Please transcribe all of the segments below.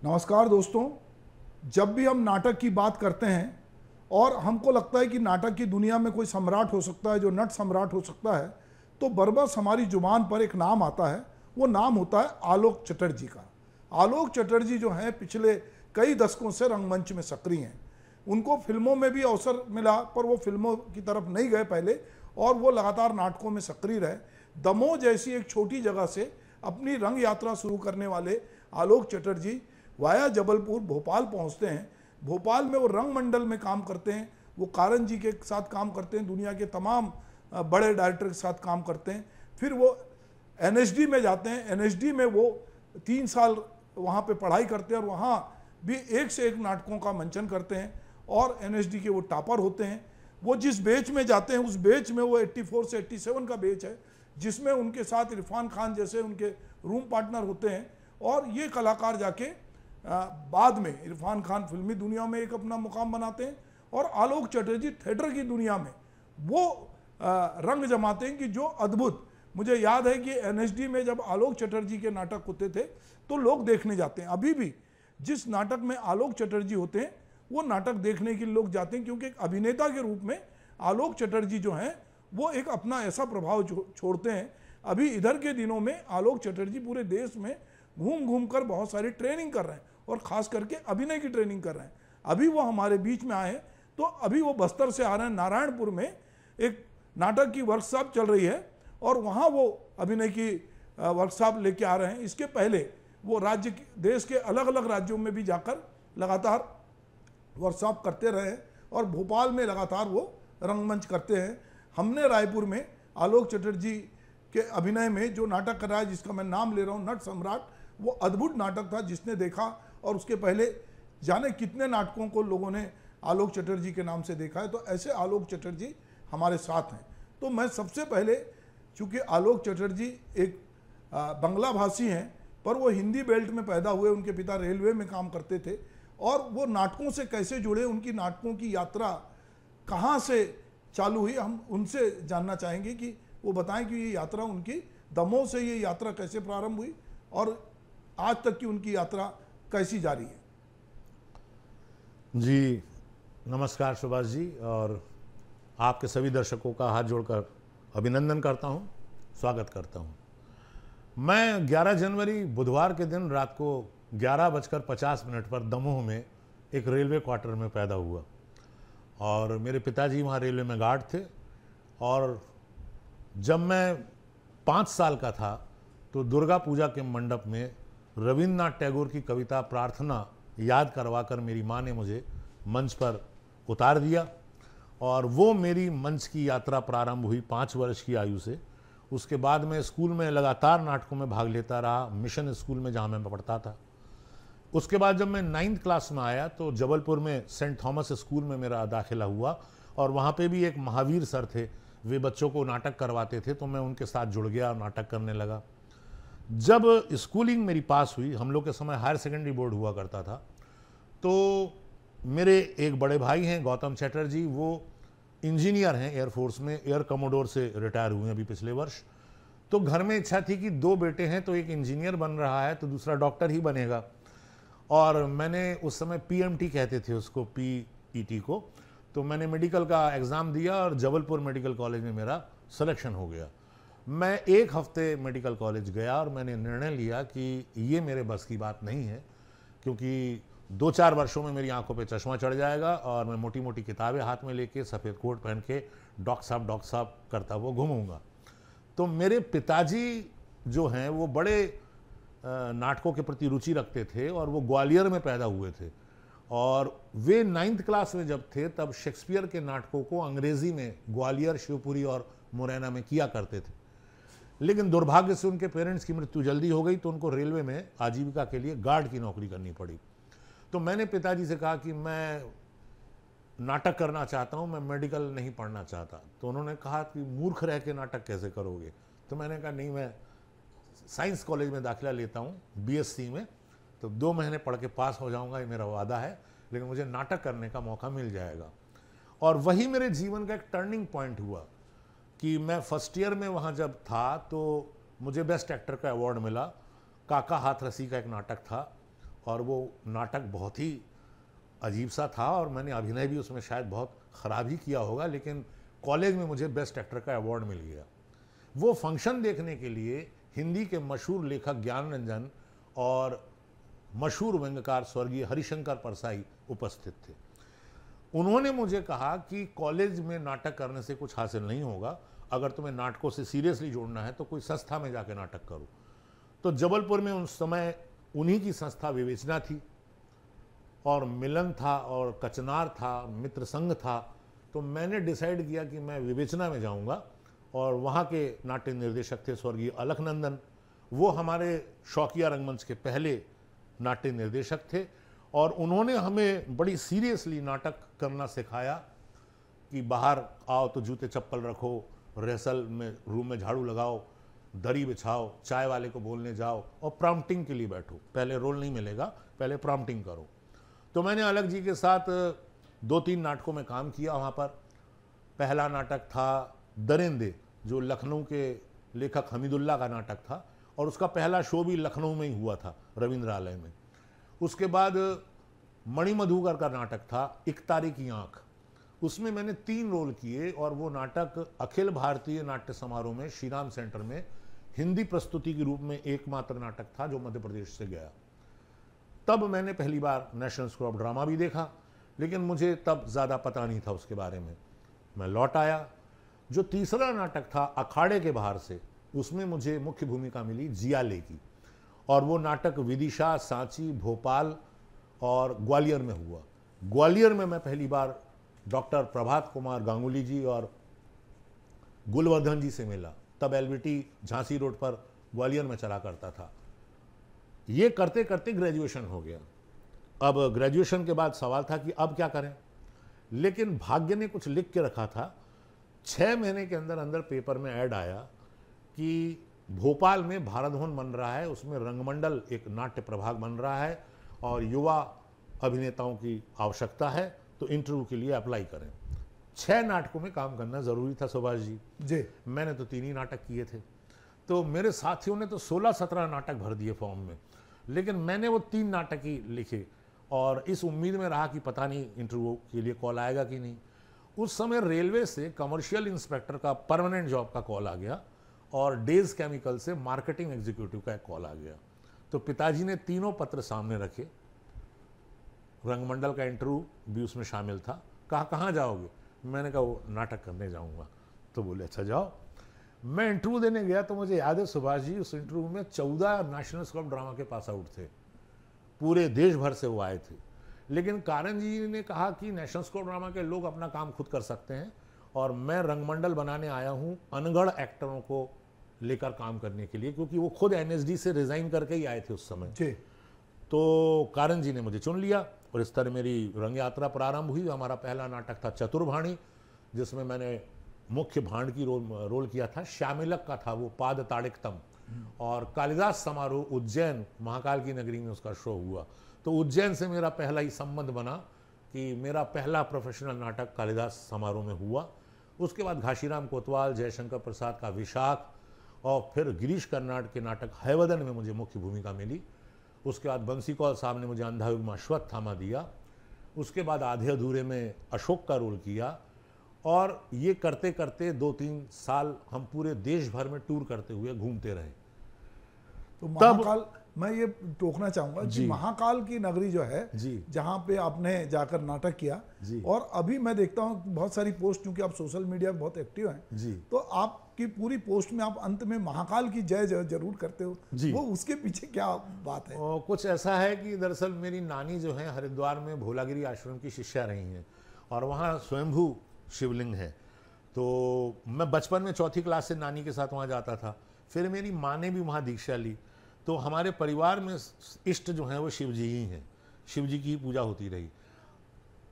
नमस्कार दोस्तों। जब भी हम नाटक की बात करते हैं और हमको लगता है कि नाटक की दुनिया में कोई सम्राट हो सकता है जो नट सम्राट हो सकता है, तो बरबस हमारी जुबान पर एक नाम आता है। वो नाम होता है आलोक चटर्जी का। आलोक चटर्जी जो हैं पिछले कई दशकों से रंगमंच में सक्रिय हैं। उनको फिल्मों में भी अवसर मिला, पर वो फिल्मों की तरफ नहीं गए पहले, और वो लगातार नाटकों में सक्रिय रहे। दमोह जैसी एक छोटी जगह से अपनी रंग यात्रा शुरू करने वाले आलोक चटर्जी वाया जबलपुर भोपाल पहुंचते हैं। भोपाल में वो रंग मंडल में काम करते हैं। वो कारण जी के साथ काम करते हैं, दुनिया के तमाम बड़े डायरेक्टर के साथ काम करते हैं। फिर वो एनएसडी में जाते हैं। एनएसडी में वो 3 साल वहाँ पे पढ़ाई करते हैं और वहाँ भी एक से एक नाटकों का मंचन करते हैं और एनएसडी के वो टॉपर होते हैं। वो जिस बैच में जाते हैं उस बैच में वो 84 से 87 का बैच है, जिसमें उनके साथ इरफान खान जैसे उनके रूम पार्टनर होते हैं। और ये कलाकार जाके बाद में इरफान खान फिल्मी दुनिया में एक अपना मुकाम बनाते हैं और आलोक चटर्जी थिएटर की दुनिया में वो रंग जमाते हैं कि जो अद्भुत। मुझे याद है कि एनएसडी में जब आलोक चटर्जी के नाटक होते थे तो लोग देखने जाते हैं। अभी भी जिस नाटक में आलोक चटर्जी होते हैं वो नाटक देखने के लिए लोग जाते हैं, क्योंकि एक अभिनेता के रूप में आलोक चटर्जी जो हैं वो एक अपना ऐसा प्रभाव छोड़ते हैं। अभी इधर के दिनों में आलोक चटर्जी पूरे देश में घूम घूम कर बहुत सारी ट्रेनिंग कर रहे हैं और ख़ास करके अभिनय की ट्रेनिंग कर रहे हैं। अभी वो हमारे बीच में आए हैं, तो अभी वो बस्तर से आ रहे हैं। नारायणपुर में एक नाटक की वर्कशॉप चल रही है और वहाँ वो अभिनय की वर्कशॉप लेके आ रहे हैं। इसके पहले वो देश के अलग अलग राज्यों में भी जाकर लगातार वर्कशॉप करते रहे हैं और भोपाल में लगातार वो रंगमंच करते हैं। हमने रायपुर में आलोक चटर्जी के अभिनय में जो नाटक कराया, जिसका मैं नाम ले रहा हूँ नट सम्राट, वो अद्भुत नाटक था। जिसने देखा, और उसके पहले जाने कितने नाटकों को लोगों ने आलोक चटर्जी के नाम से देखा है। तो ऐसे आलोक चटर्जी हमारे साथ हैं। तो मैं सबसे पहले, चूँकि आलोक चटर्जी एक बंगला भाषी हैं, पर वो हिंदी बेल्ट में पैदा हुए, उनके पिता रेलवे में काम करते थे, और वो नाटकों से कैसे जुड़े, उनकी नाटकों की यात्रा कहाँ से चालू हुई, हम उनसे जानना चाहेंगे कि वो बताएं कि ये यात्रा उनकी दमोह से ये यात्रा कैसे प्रारंभ हुई और आज तक की उनकी यात्रा कैसी जारी है। जी नमस्कार सुभाष जी, और आपके सभी दर्शकों का हाथ जोड़कर अभिनंदन करता हूं, स्वागत करता हूं। मैं 11 जनवरी बुधवार के दिन रात को 11:50 पर दमोह में एक रेलवे क्वार्टर में पैदा हुआ और मेरे पिताजी वहाँ रेलवे में गार्ड थे। और जब मैं 5 साल का था तो दुर्गा पूजा के मंडप में रविन्द्रनाथ टैगोर की कविता प्रार्थना याद करवाकर मेरी माँ ने मुझे मंच पर उतार दिया और वो मेरी मंच की यात्रा प्रारंभ हुई 5 वर्ष की आयु से। उसके बाद मैं स्कूल में लगातार नाटकों में भाग लेता रहा, मिशन स्कूल में जहाँ मैं पढ़ता था। उसके बाद जब मैं 9th क्लास में आया तो जबलपुर में सेंट थॉमस स्कूल में मेरा दाखिला हुआ और वहाँ पे भी एक महावीर सर थे, वे बच्चों को नाटक करवाते थे, तो मैं उनके साथ जुड़ गया और नाटक करने लगा। जब स्कूलिंग मेरी पास हुई, हम लोग के समय हायर सेकेंडरी बोर्ड हुआ करता था, तो मेरे एक बड़े भाई हैं गौतम चटर्जी, वो इंजीनियर हैं एयरफोर्स में, एयर कमोडोर से रिटायर हुए अभी पिछले वर्ष। तो घर में इच्छा थी कि 2 बेटे हैं, तो एक इंजीनियर बन रहा है तो दूसरा डॉक्टर ही बनेगा। और मैंने उस समय पीएमटी कहते थे उसको, पीईटी को, तो मैंने मेडिकल का एग्ज़ाम दिया और जबलपुर मेडिकल कॉलेज में मेरा सिलेक्शन हो गया। मैं 1 हफ्ते मेडिकल कॉलेज गया और मैंने निर्णय लिया कि ये मेरे बस की बात नहीं है, क्योंकि 2-4 वर्षों में मेरी आंखों पे चश्मा चढ़ जाएगा और मैं मोटी मोटी किताबें हाथ में लेके सफ़ेद कोट पहन के डॉक्टर साहब करता हुआ घूमूंगा। तो मेरे पिताजी जो हैं वो बड़े नाटकों के प्रति रुचि रखते थे और वो ग्वालियर में पैदा हुए थे और वे 9th क्लास में जब थे तब शेक्सपियर के नाटकों को अंग्रेज़ी में ग्वालियर, शिवपुरी और मुरैना में किया करते थे। लेकिन दुर्भाग्य से उनके पेरेंट्स की मृत्यु जल्दी हो गई तो उनको रेलवे में आजीविका के लिए गार्ड की नौकरी करनी पड़ी। तो मैंने पिताजी से कहा कि मैं नाटक करना चाहता हूँ, मैं मेडिकल नहीं पढ़ना चाहता। तो उन्होंने कहा कि मूर्ख रह के नाटक कैसे करोगे। तो मैंने कहा नहीं, मैं साइंस कॉलेज में दाखिला लेता हूँ बीएससी में, तो 2 महीने पढ़ के पास हो जाऊँगा, ये मेरा वादा है, लेकिन मुझे नाटक करने का मौका मिल जाएगा। और वही मेरे जीवन का एक टर्निंग पॉइंट हुआ कि मैं फर्स्ट ईयर में वहाँ जब था तो मुझे बेस्ट एक्टर का अवार्ड मिला। काका हाथ रसी का एक नाटक था और वो नाटक बहुत ही अजीब सा था और मैंने अभिनय भी उसमें शायद बहुत ख़राब ही किया होगा, लेकिन कॉलेज में मुझे बेस्ट एक्टर का अवार्ड मिल गया। वो फंक्शन देखने के लिए हिंदी के मशहूर लेखक ज्ञान रंजन और मशहूर व्यंग्यकार स्वर्गीय हरिशंकर परसाई उपस्थित थे। उन्होंने मुझे कहा कि कॉलेज में नाटक करने से कुछ हासिल नहीं होगा, अगर तुम्हें नाटकों से सीरियसली जोड़ना है तो कोई संस्था में जाके नाटक करो। तो जबलपुर में उस समय उन्हीं की संस्था विवेचना थी और मिलन था और कचनार था, मित्र संघ था। तो मैंने डिसाइड किया कि मैं विवेचना में जाऊंगा और वहाँ के नाट्य निर्देशक थे स्वर्गीय अलखनंदन, वो हमारे शौकिया रंगमंच के पहले नाट्य निर्देशक थे और उन्होंने हमें बड़ी सीरियसली नाटक करना सिखाया कि बाहर आओ तो जूते चप्पल रखो, रिहर्सल में रूम में झाड़ू लगाओ, दरी बिछाओ, चाय वाले को बोलने जाओ और प्रॉम्प्टिंग के लिए बैठो, पहले रोल नहीं मिलेगा, पहले प्रॉम्प्टिंग करो। तो मैंने अलग जी के साथ 2-3 नाटकों में काम किया वहाँ पर। पहला नाटक था दरिंदे, जो लखनऊ के लेखक हमीदुल्लाह का नाटक था और उसका पहला शो भी लखनऊ में ही हुआ था, रविंद्रालय में। उसके बाद मणिमधुकर का नाटक था इकतारी की आँख, उसमें मैंने 3 रोल किए और वो नाटक अखिल भारतीय नाट्य समारोह में श्रीराम सेंटर में हिंदी प्रस्तुति के रूप में एकमात्र नाटक था जो मध्य प्रदेश से गया। तब मैंने पहली बार नेशनल स्कूल ऑफ ड्रामा भी देखा, लेकिन मुझे तब ज़्यादा पता नहीं था उसके बारे में। मैं लौट आया। जो तीसरा नाटक था अखाड़े के बाहर से, उसमें मुझे मुख्य भूमिका मिली जियाले की और वो नाटक विदिशा, सांची, भोपाल और ग्वालियर में हुआ। ग्वालियर में मैं पहली बार डॉक्टर प्रभात कुमार गांगुली जी और गुलवर्धन जी से मिला। तब एलबीटी झांसी रोड पर ग्वालियर में चला करता था। ये करते करते ग्रेजुएशन हो गया। अब ग्रेजुएशन के बाद सवाल था कि अब क्या करें, लेकिन भाग्य ने कुछ लिख के रखा था। 6 महीने के अंदर अंदर पेपर में ऐड आया कि भोपाल में भारत भवन बन रहा है, उसमें रंगमंडल एक नाट्य प्रभाग बन रहा है और युवा अभिनेताओं की आवश्यकता है, तो इंटरव्यू के लिए अप्लाई करें। 6 नाटकों में काम करना ज़रूरी था सुभाष जी। मैंने तो 3 ही नाटक किए थे। तो मेरे साथियों ने तो 16-17 नाटक भर दिए फॉर्म में, लेकिन मैंने वो 3 नाटक ही लिखे और इस उम्मीद में रहा कि पता नहीं इंटरव्यू के लिए कॉल आएगा कि नहीं। उस समय रेलवे से कमर्शियल इंस्पेक्टर का परमानेंट जॉब का कॉल आ गया और डेज केमिकल से मार्केटिंग एग्जीक्यूटिव का एक कॉल आ गया। तो पिताजी ने तीनों पत्र सामने रखे, रंगमंडल का इंटरव्यू भी उसमें शामिल था। कहाँ जाओगे? मैंने कहा वो नाटक करने जाऊंगा। तो बोले अच्छा जाओ। मैं इंटरव्यू देने गया तो मुझे याद है सुभाष जी, उस इंटरव्यू में 14 नेशनल स्कूल ऑफ ड्रामा के पास आउट थे, पूरे देश भर से वो आए थे। लेकिन कारण जी ने कहा कि नेशनल स्कूल ऑफ ड्रामा के लोग अपना काम खुद कर सकते हैं और मैं रंगमंडल बनाने आया हूँ अनगढ़ एक्टरों को लेकर काम करने के लिए, क्योंकि वो खुद एनएसडी से रिजाइन करके ही आए थे उस समय जी। तो कारण जी ने मुझे चुन लिया और इस तरह मेरी रंग यात्रा प्रारंभ हुई। हमारा पहला नाटक था चतुर्भाणी, जिसमें मैंने मुख्य भांड की रोल किया था। श्यामिलक का था वो पाद ताड़िकतम और कालिदास समारोह उज्जैन महाकाल की नगरी में उसका शो हुआ। तो उज्जैन से मेरा पहला ही संबंध बना कि मेरा पहला प्रोफेशनल नाटक कालिदास समारोह में हुआ। उसके बाद घाशीराम कोतवाल, जयशंकर प्रसाद का विशाख और फिर गिरीश कर्नाड के नाटक हैवदन में मुझे मुख्य भूमिका मिली। उसके बाद बंसी कौल साहब ने मुझे अंधायुग्म अश्वत्थामा दिया। उसके बाद आधे अधूरे में अशोक का रोल किया और ये करते करते 2-3 साल हम पूरे देश भर में टूर करते हुए घूमते रहे। तो महाकाल, मैं ये टोकना चाहूंगा कि महाकाल की नगरी जो है जहाँ पे आपने जाकर नाटक किया, और अभी मैं देखता हूँ बहुत सारी पोस्ट, क्योंकि आप सोशल मीडिया पे बहुत एक्टिव हैं, तो आपकी पूरी पोस्ट में आप अंत में महाकाल की जय जरूर करते हो। वो उसके पीछे क्या बात है? कुछ ऐसा है कि दरअसल मेरी नानी जो है हरिद्वार में भोलागिरी आश्रम की शिष्या रही हैं और वहाँ स्वयंभू शिवलिंग है। तो मैं बचपन में 4th क्लास से नानी के साथ वहाँ जाता था। फिर मेरी माँ ने भी वहाँ दीक्षा ली। तो हमारे परिवार में इष्ट जो हैं वो शिव जी ही हैं, शिव जी की ही पूजा होती रही।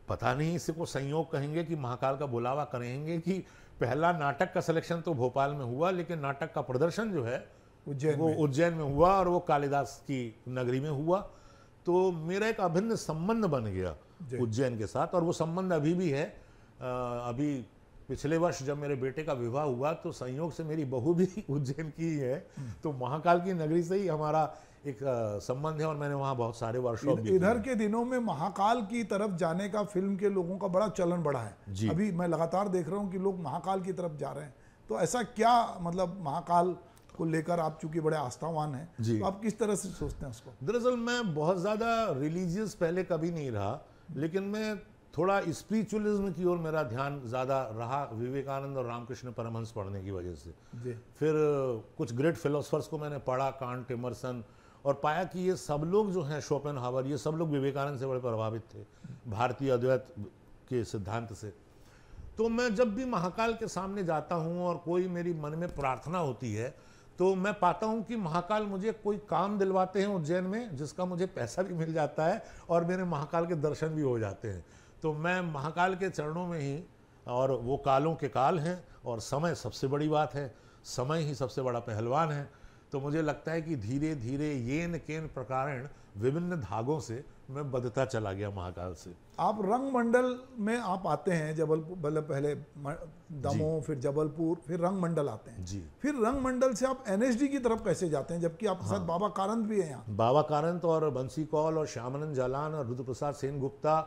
पता नहीं इसे को संयोग कहेंगे कि महाकाल का बुलावा करेंगे कि पहला नाटक का सिलेक्शन तो भोपाल में हुआ, लेकिन नाटक का प्रदर्शन जो है वो उज्जैन में हुआ और वो कालिदास की नगरी में हुआ। तो मेरा एक अभिन्न संबंध बन गया उज्जैन के साथ और वो संबंध अभी भी है। अभी पिछले वर्ष जब मेरे बेटे का विवाह हुआ तो संयोग से मेरी बहू भी उज्जैन की ही है, तो महाकाल की नगरी से ही हमारा एक संबंध है और मैंने वहाँ बहुत सारे वर्कशॉप भी इधर के दिनों में महाकाल की तरफ जाने का फिल्म के लोगों का बड़ा चलन बढ़ा है। अभी मैं लगातार देख रहा हूँ कि लोग महाकाल की तरफ जा रहे हैं। तो ऐसा क्या मतलब महाकाल को लेकर आप चूंकि बड़े आस्थावान हैं, तो आप किस तरह से सोचते हैं उसको? दरअसल मैं बहुत ज़्यादा रिलीजियस पहले कभी नहीं रहा, लेकिन मैं थोड़ा स्पिरिचुअलिज्म की ओर मेरा ध्यान ज़्यादा रहा विवेकानंद और रामकृष्ण परमहंस पढ़ने की वजह से। फिर कुछ ग्रेट फिलोसफर्स को मैंने पढ़ा, कांट, एमर्सन, और पाया कि ये सब लोग जो हैं, शोपेनहावर, ये सब लोग विवेकानंद से बड़े प्रभावित थे, भारतीय अद्वैत के सिद्धांत से। तो मैं जब भी महाकाल के सामने जाता हूँ और कोई मेरी मन में प्रार्थना होती है तो मैं पाता हूँ कि महाकाल मुझे कोई काम दिलवाते हैं उज्जैन में, जिसका मुझे पैसा भी मिल जाता है और मेरे महाकाल के दर्शन भी हो जाते हैं। तो मैं महाकाल के चरणों में ही, और वो कालों के काल हैं और समय सबसे बड़ी बात है, समय ही सबसे बड़ा पहलवान है। तो मुझे लगता है कि धीरे धीरे येन केन प्रकारेण विभिन्न धागों से मैं बंधता चला गया महाकाल से। आप रंग मंडल में आप आते हैं, जबलपुर, मतलब पहले दमोह, फिर जबलपुर, फिर रंग मंडल आते हैं जी। फिर रंग मंडल से आप एनएसडी की तरफ कैसे जाते हैं, जबकि आपके साथ बाबा कारंत भी है यहाँ? बाबा कारंत और बंसी कौल और श्यामानंद जालान और रुद्र प्रसाद सेन गुप्ता,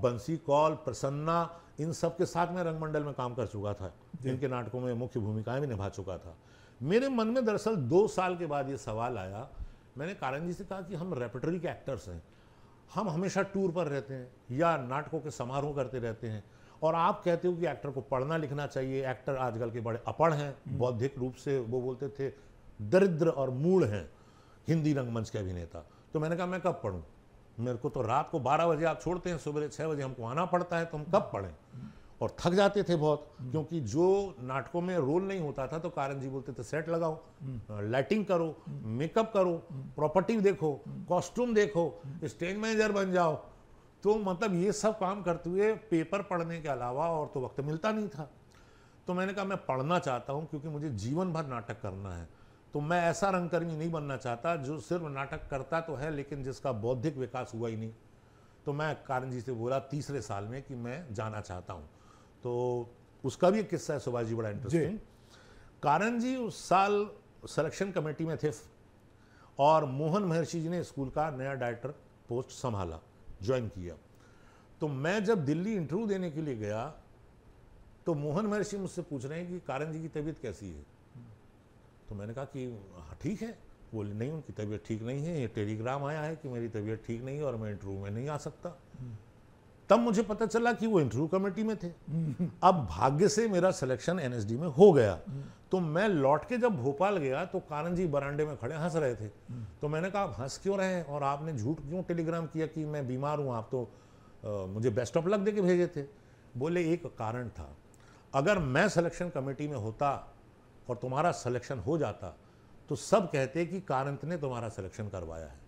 बंसी कौल, प्रसन्ना, इन सब के साथ मैं रंग मंडल में काम कर चुका था, इनके नाटकों में मुख्य भूमिकाएं भी निभा चुका था। मेरे मन में दरअसल 2 साल के बाद ये सवाल आया, मैंने कारंत जी से कहा कि हम रेपर्टरी के एक्टर्स हैं, हम हमेशा टूर पर रहते हैं या नाटकों के समारोह करते रहते हैं, और आप कहते हो कि एक्टर को पढ़ना लिखना चाहिए। एक्टर आजकल के बड़े अपढ़ हैं, बौद्धिक रूप से वो बोलते थे दरिद्र और मूढ़ हैं हिंदी रंगमंच के अभिनेता। तो मैंने कहा मैं कब पढ़ूं, मेरे को तो रात को 12 बजे आप छोड़ते हैं, सुबह 6 बजे हमको आना पड़ता है, तो हम कब पढ़ें? और थक जाते थे बहुत, क्योंकि जो नाटकों में रोल नहीं होता था तो कारंत जी बोलते थे सेट लगाओ, लाइटिंग करो, मेकअप करो, प्रॉपर्टी देखो, कॉस्ट्यूम देखो, स्टेज मैनेजर बन जाओ। तो मतलब ये सब काम करते हुए पेपर पढ़ने के अलावा और तो वक्त मिलता नहीं था। तो मैंने कहा मैं पढ़ना चाहता हूँ, क्योंकि मुझे जीवन भर नाटक करना है। तो मैं ऐसा रंगकर्मी नहीं बनना चाहता जो सिर्फ नाटक करता तो है लेकिन जिसका बौद्धिक विकास हुआ ही नहीं। तो मैं कारंत जी से बोला 3रे साल में कि मैं जाना चाहता हूँ। तो उसका भी एक किस्सा है सुभाष जी, बड़ा इंटरेस्टिंग। कारंत जी उस साल सिलेक्शन कमेटी में थे और मोहन महर्षि जी ने स्कूल का नया डायरेक्टर पोस्ट संभाला, ज्वाइन किया। तो मैं जब दिल्ली इंटरव्यू देने के लिए गया तो मोहन महर्षि मुझसे पूछ रहे हैं कि कारंत जी की तबीयत कैसी है। तो मैंने कहा कि हाँ ठीक है। बोले नहीं, उनकी तबीयत ठीक नहीं है, ये टेलीग्राम आया है कि मेरी तबीयत ठीक नहीं है और मैं इंटरव्यू में नहीं आ सकता। तब मुझे पता चला कि वो इंटरव्यू कमेटी में थे। अब भाग्य से मेरा सिलेक्शन एनएसडी में हो गया। तो मैं लौट के जब भोपाल गया तो कारंत जी बरामदे में खड़े हंस रहे थे। तो मैंने कहा आप हंस क्यों रहे हैं और आपने झूठ क्यों टेलीग्राम किया कि मैं बीमार हूँ, आप तो मुझे बेस्ट ऑफ लक दे के भेजे थे। बोले एक कारण था, अगर मैं सिलेक्शन कमेटी में होता और तुम्हारा सिलेक्शन हो जाता तो सब कहते कि कारंत ने तुम्हारा सिलेक्शन करवाया है,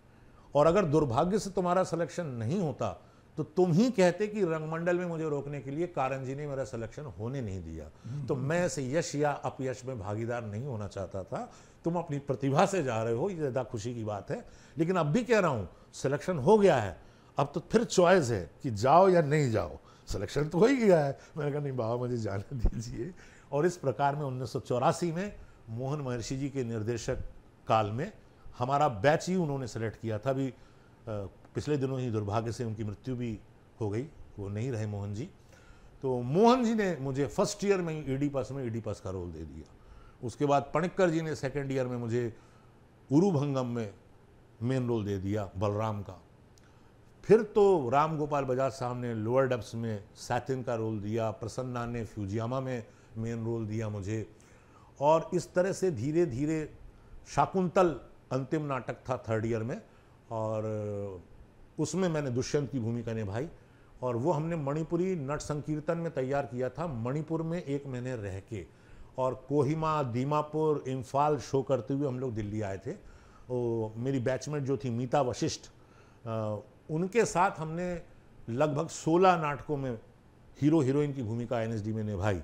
और अगर दुर्भाग्य से तुम्हारा सिलेक्शन नहीं होता तो तुम ही कहते कि रंगमंडल में मुझे रोकने के लिए कारंत जी ने मेरा सिलेक्शन होने नहीं दिया। तो मैं ऐसे यश या अपयश में भागीदार नहीं होना चाहता था। तुम अपनी प्रतिभा से जा रहे हो, ये ज़्यादा खुशी की बात है। लेकिन अब भी कह रहा हूँ सिलेक्शन हो गया है, अब तो फिर चॉइस है कि जाओ या नहीं जाओ। सिलेक्शन तो हो ही गया है। मैंने कहा नहीं बाबा मुझे जाने दीजिए। और इस प्रकार में 1984 में मोहन महर्षि जी के निर्देशक काल में हमारा बैच ही उन्होंने सेलेक्ट किया था। अभी पिछले दिनों ही दुर्भाग्य से उनकी मृत्यु भी हो गई, वो नहीं रहे मोहन जी। तो मोहन जी ने मुझे फर्स्ट ईयर में ही ईडीपस का रोल दे दिया। उसके बाद पणिक्कर जी ने सेकेंड ईयर में मुझे उरुभंगम में मेन रोल दे दिया, बलराम का। फिर तो राम गोपाल बजाज साहब ने लोअर डब्स में सैतिन का रोल दिया, प्रसन्ना ने फ्यूजियामा में मेन रोल दिया मुझे। और इस तरह से धीरे धीरे शाकुंतल अंतिम नाटक था 3rd ईयर में, और उसमें मैंने दुष्यंत की भूमिका निभाई। और वो हमने मणिपुरी नट संकीर्तन में तैयार किया था, मणिपुर में 1 महीने रह के। और कोहिमा, दीमापुर, इम्फाल शो करते हुए हम लोग दिल्ली आए थे। मेरी बैचमेट जो थी मीता वशिष्ठ, उनके साथ हमने लगभग 16 नाटकों में हीरो हीरोइन की भूमिका एनएसडी में निभाई।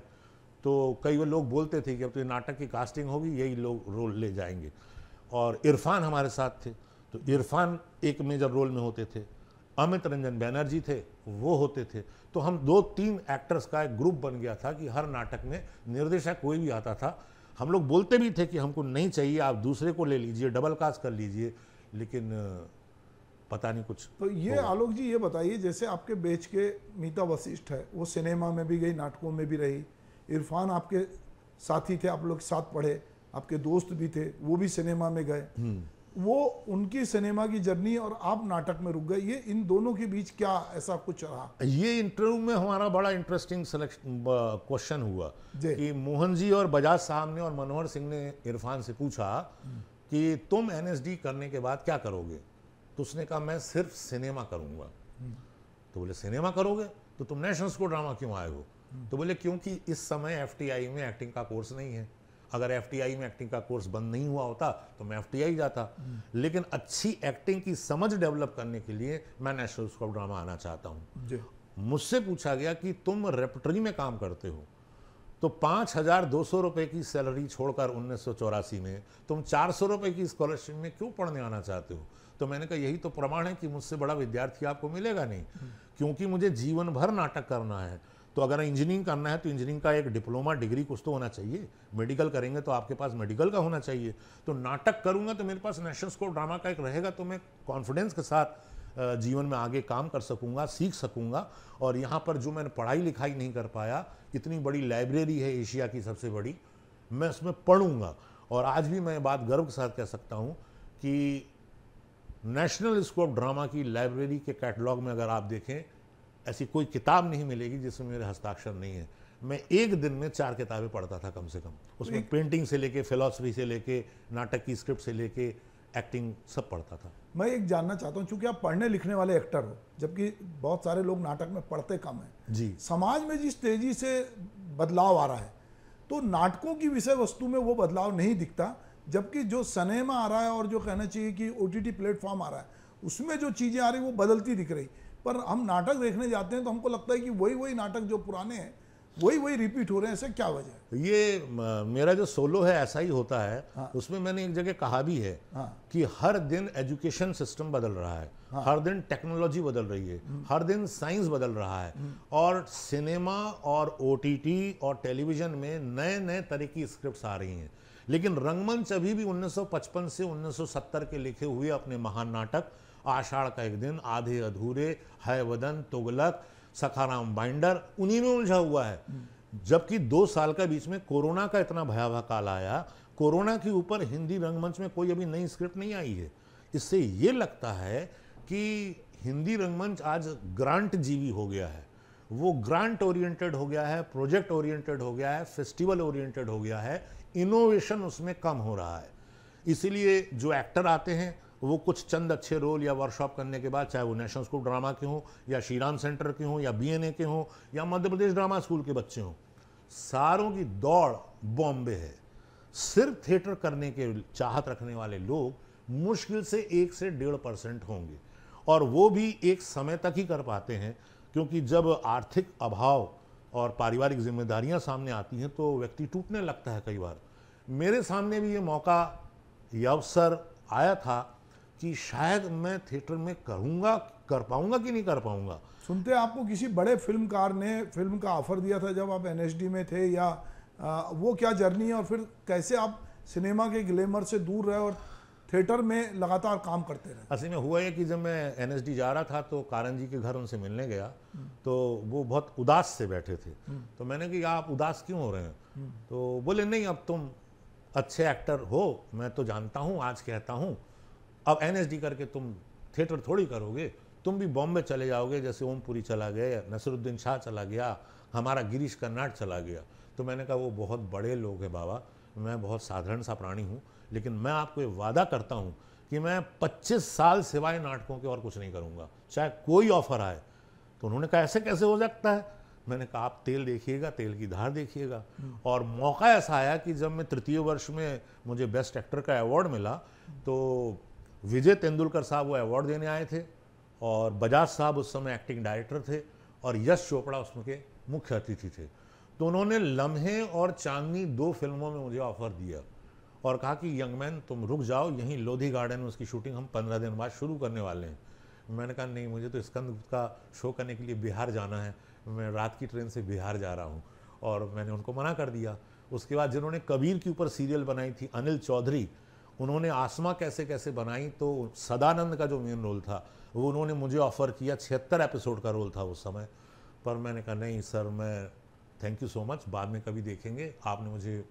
तो कई लोग बोलते थे कि अब तो ये नाटक की कास्टिंग होगी, यही लोग रोल ले जाएंगे। और इरफान हमारे साथ थे, तो इरफान एक मेजर रोल में होते थे। अमित रंजन बैनर्जी थे, वो होते थे। तो हम 2-3 एक्टर्स का एक ग्रुप बन गया था कि हर नाटक में निर्देशक कोई भी आता था, हम लोग बोलते भी थे कि हमको नहीं चाहिए, आप दूसरे को ले लीजिए, डबल कास्ट कर लीजिए, लेकिन पता नहीं कुछ। तो ये आलोक जी ये बताइए, जैसे आपके बेच के मीता वशिष्ठ है, वो सिनेमा में भी गई, नाटकों में भी रही, इरफान आपके साथी थे, आप लोग साथ पढ़े, आपके दोस्त भी थे, वो भी सिनेमा में गए, वो उनकी सिनेमा की जर्नी और आप नाटक में रुक गए, ये इन दोनों के बीच क्या ऐसा कुछ रहा? ये इंटरव्यू में हमारा बड़ा इंटरेस्टिंग क्वेश्चन हुआ कि मोहन जी और बजाज साहब ने और मनोहर सिंह ने इरफान से पूछा कि तुम एनएसडी करने के बाद क्या करोगे? तो उसने कहा मैं सिर्फ सिनेमा करूंगा। तो बोले सिनेमा करोगे तो तुम नेशनल स्कूल ड्रामा क्यों आए हो? तो बोले क्योंकि इस समय एफटीआई में एक्टिंग का कोर्स नहीं है, अगर एफटीआई में एक्टिंग का कोर्स बंद नहीं हुआ होता तो मैं एफटीआई जाता, लेकिन अच्छी एक्टिंग की समझ डेवलप करने के लिए मैं नेशनल स्कूल ड्रामा आना चाहता हूँ। मुझसे पूछा गया कि तुम रेपर्टरी में काम करते हो, तो 5,200 रुपए की सैलरी छोड़कर 1984 में तुम 400 रुपए की स्कॉलरशिप में क्यों पढ़ने आना चाहते हो? तो मैंने कहा यही तो प्रमाण है कि मुझसे बड़ा विद्यार्थी आपको मिलेगा नहीं, क्योंकि मुझे जीवन भर नाटक करना है। तो अगर इंजीनियरिंग करना है तो इंजीनियरिंग का एक डिप्लोमा डिग्री कुछ तो होना चाहिए, मेडिकल करेंगे तो आपके पास मेडिकल का होना चाहिए। तो नाटक करूंगा तो मेरे पास नेशनल स्कूल ड्रामा का एक रहेगा, तो मैं कॉन्फिडेंस के साथ जीवन में आगे काम कर सकूंगा, सीख सकूंगा। और यहाँ पर जो मैंने पढ़ाई लिखाई नहीं कर पाया, इतनी बड़ी लाइब्रेरी है एशिया की सबसे बड़ी, मैं उसमें पढ़ूंगा। और आज भी मैं बात गर्व के साथ कह सकता हूँ कि नेशनल स्कूल ऑफ ड्रामा की लाइब्रेरी के कैटलॉग में अगर आप देखें, ऐसी कोई किताब नहीं मिलेगी जिसमें मेरे हस्ताक्षर नहीं है। मैं एक दिन में 4 किताबें पढ़ता था कम से कम, उसमें पेंटिंग से लेके, फिलॉसफी से लेके, नाटक की स्क्रिप्ट से लेके, एक्टिंग सब पढ़ता था। मैं एक जानना चाहता हूँ, चूंकि आप पढ़ने लिखने वाले एक्टर हो, जबकि बहुत सारे लोग नाटक में पढ़ते कम हैं जी, समाज में जिस तेजी से बदलाव आ रहा है, तो नाटकों की विषय वस्तु में वो बदलाव नहीं दिखता, जबकि जो सिनेमा आ रहा है और जो कहना चाहिए कि ओटीटी प्लेटफॉर्म आ रहा है, उसमें जो चीज़ें आ रही वो बदलती दिख रही। पर हम नाटक देखने जाते हैं तो हमको लगता है कि वही नाटक जो पुराने हैं वही रिपीट हो रहे हैं। ऐसे क्या वजह है? ये मेरा जो सोलो है ऐसा ही होता है। हाँ। उसमें मैंने एक जगह कहा भी है कि हर दिन एजुकेशन सिस्टम बदल रहा है, हर दिन टेक्नोलॉजी बदल रही है, हर दिन साइंस बदल रहा है, और सिनेमा और ओटीटी और टेलीविजन में नए नए तरह की स्क्रिप्ट्स आ रही हैं। लेकिन रंगमंच अभी भी 1955 से 1970 के लिखे हुए अपने महान नाटक आषाढ़ का एक दिन, आधे अधूरे, है वदन, तुगलक, सखाराम बाइंडर, उन्हीं में उलझा हुआ है। जबकि 2 साल का बीच में कोरोना का इतना भयावह काल आया, कोरोना के ऊपर हिंदी रंगमंच में कोई अभी नई स्क्रिप्ट नहीं आई है। इससे ये लगता है कि हिंदी रंगमंच आज ग्रांट जीवी हो गया है, वो ग्रांट ओरिएंटेड हो गया है, प्रोजेक्ट ओरिएंटेड हो गया है, फेस्टिवल ओरिएंटेड हो गया है, इनोवेशन उसमें कम हो रहा है। इसीलिए जो एक्टर आते हैं वो कुछ चंद अच्छे रोल या वर्कशॉप करने के बाद, चाहे वो नेशनल स्कूल ड्रामा के हों या श्रीराम सेंटर के हों या बीएनए के हों या मध्य प्रदेश ड्रामा स्कूल के बच्चे हों, सारों की दौड़ बॉम्बे है। सिर्फ थिएटर करने के चाहत रखने वाले लोग मुश्किल से 1 से 1.5% होंगे, और वो भी एक समय तक ही कर पाते हैं, क्योंकि जब आर्थिक अभाव और पारिवारिक जिम्मेदारियां सामने आती हैं तो व्यक्ति टूटने लगता है। कई बार मेरे सामने भी ये मौका, ये अवसर आया था कि शायद मैं थिएटर में कर पाऊंगा कि नहीं कर पाऊंगा। सुनते आपको किसी बड़े फिल्मकार ने फिल्म का ऑफर दिया था जब आप एनएसडी में थे, या वो क्या जर्नी है, और फिर कैसे आप सिनेमा के ग्लैमर से दूर रहे और थिएटर में लगातार काम करते रहे? असल में हुआ है कि जब मैं एनएसडी जा रहा था तो कारण जी के घर उनसे मिलने गया, तो वो बहुत उदास से बैठे थे। तो मैंने कहा आप उदास क्यों हो रहे हैं? तो बोले नहीं, अब तुम अच्छे एक्टर हो, मैं तो जानता हूँ, आज कहता हूँ, अब एनएसडी करके तुम थिएटर थोड़ी करोगे, तुम भी बॉम्बे चले जाओगे, जैसे ओमपुरी चला गया, नसरुद्दीन शाह चला गया, हमारा गिरीश कर्नाड चला गया। तो मैंने कहा वो बहुत बड़े लोग हैं बाबा, मैं बहुत साधारण सा प्राणी हूँ, लेकिन मैं आपको ये वादा करता हूँ कि मैं 25 साल सिवाय नाटकों के और कुछ नहीं करूँगा, चाहे कोई ऑफर आए। तो उन्होंने कहा ऐसे कैसे हो सकता है? मैंने कहा आप तेल देखिएगा, तेल की धार देखिएगा। और मौका ऐसा आया कि जब मैं 3य वर्ष में मुझे बेस्ट एक्टर का अवार्ड मिला, तो विजय तेंदुलकर साहब वो अवार्ड देने आए थे, और बजाज साहब उस समय एक्टिंग डायरेक्टर थे, और यश चोपड़ा उसके मुख्य अतिथि थे। तो उन्होंने लम्हे और चांदनी 2 फिल्मों में मुझे ऑफर दिया और कहा कि यंग मैन तुम रुक जाओ, यहीं लोधी गार्डन में उसकी शूटिंग हम 15 दिन बाद शुरू करने वाले हैं। मैंने कहा नहीं, मुझे तो स्कंदगुप्त का शो करने के लिए बिहार जाना है, मैं रात की ट्रेन से बिहार जा रहा हूँ, और मैंने उनको मना कर दिया। उसके बाद जिन्होंने कबीर के ऊपर सीरियल बनाई थी, अनिल चौधरी, उन्होंने आसमा कैसे कैसे बनाई, तो सदानंद का जो मेन रोल था वो उन्होंने मुझे ऑफ़र किया, 76 एपिसोड का रोल था उस समय, पर मैंने कहा नहीं सर, मैं थैंक यू सो मच, बाद में कभी देखेंगे, आपने मुझे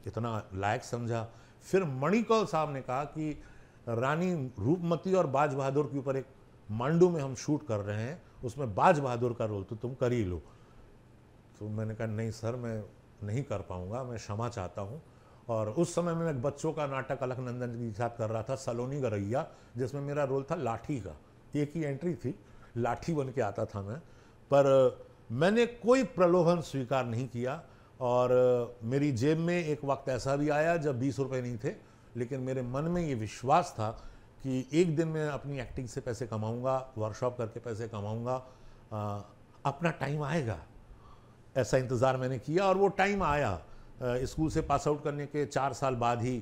इतना लायक समझा। फिर मणिकौल साहब ने कहा कि रानी रूपमती और बाज बहादुर के ऊपर एक मांडू में हम शूट कर रहे हैं, उसमें बाज बहादुर का रोल तो तुम कर ही लो। तो मैंने कहा नहीं सर, मैं नहीं कर पाऊँगा, मैं क्षमा चाहता हूँ। और उस समय मैं एक बच्चों का नाटक अलकनंदन के साथ कर रहा था, सलोनी गरैया, जिसमें मेरा रोल था लाठी का, एक ही एंट्री थी, लाठी बन के आता था मैं। पर मैंने कोई प्रलोभन स्वीकार नहीं किया, और मेरी जेब में एक वक्त ऐसा भी आया जब 20 रुपये नहीं थे, लेकिन मेरे मन में ये विश्वास था कि एक दिन मैं अपनी एक्टिंग से पैसे कमाऊंगा, वर्कशॉप करके पैसे कमाऊंगा, अपना टाइम आएगा। ऐसा इंतज़ार मैंने किया और वो टाइम आया। स्कूल से पास आउट करने के 4 साल बाद ही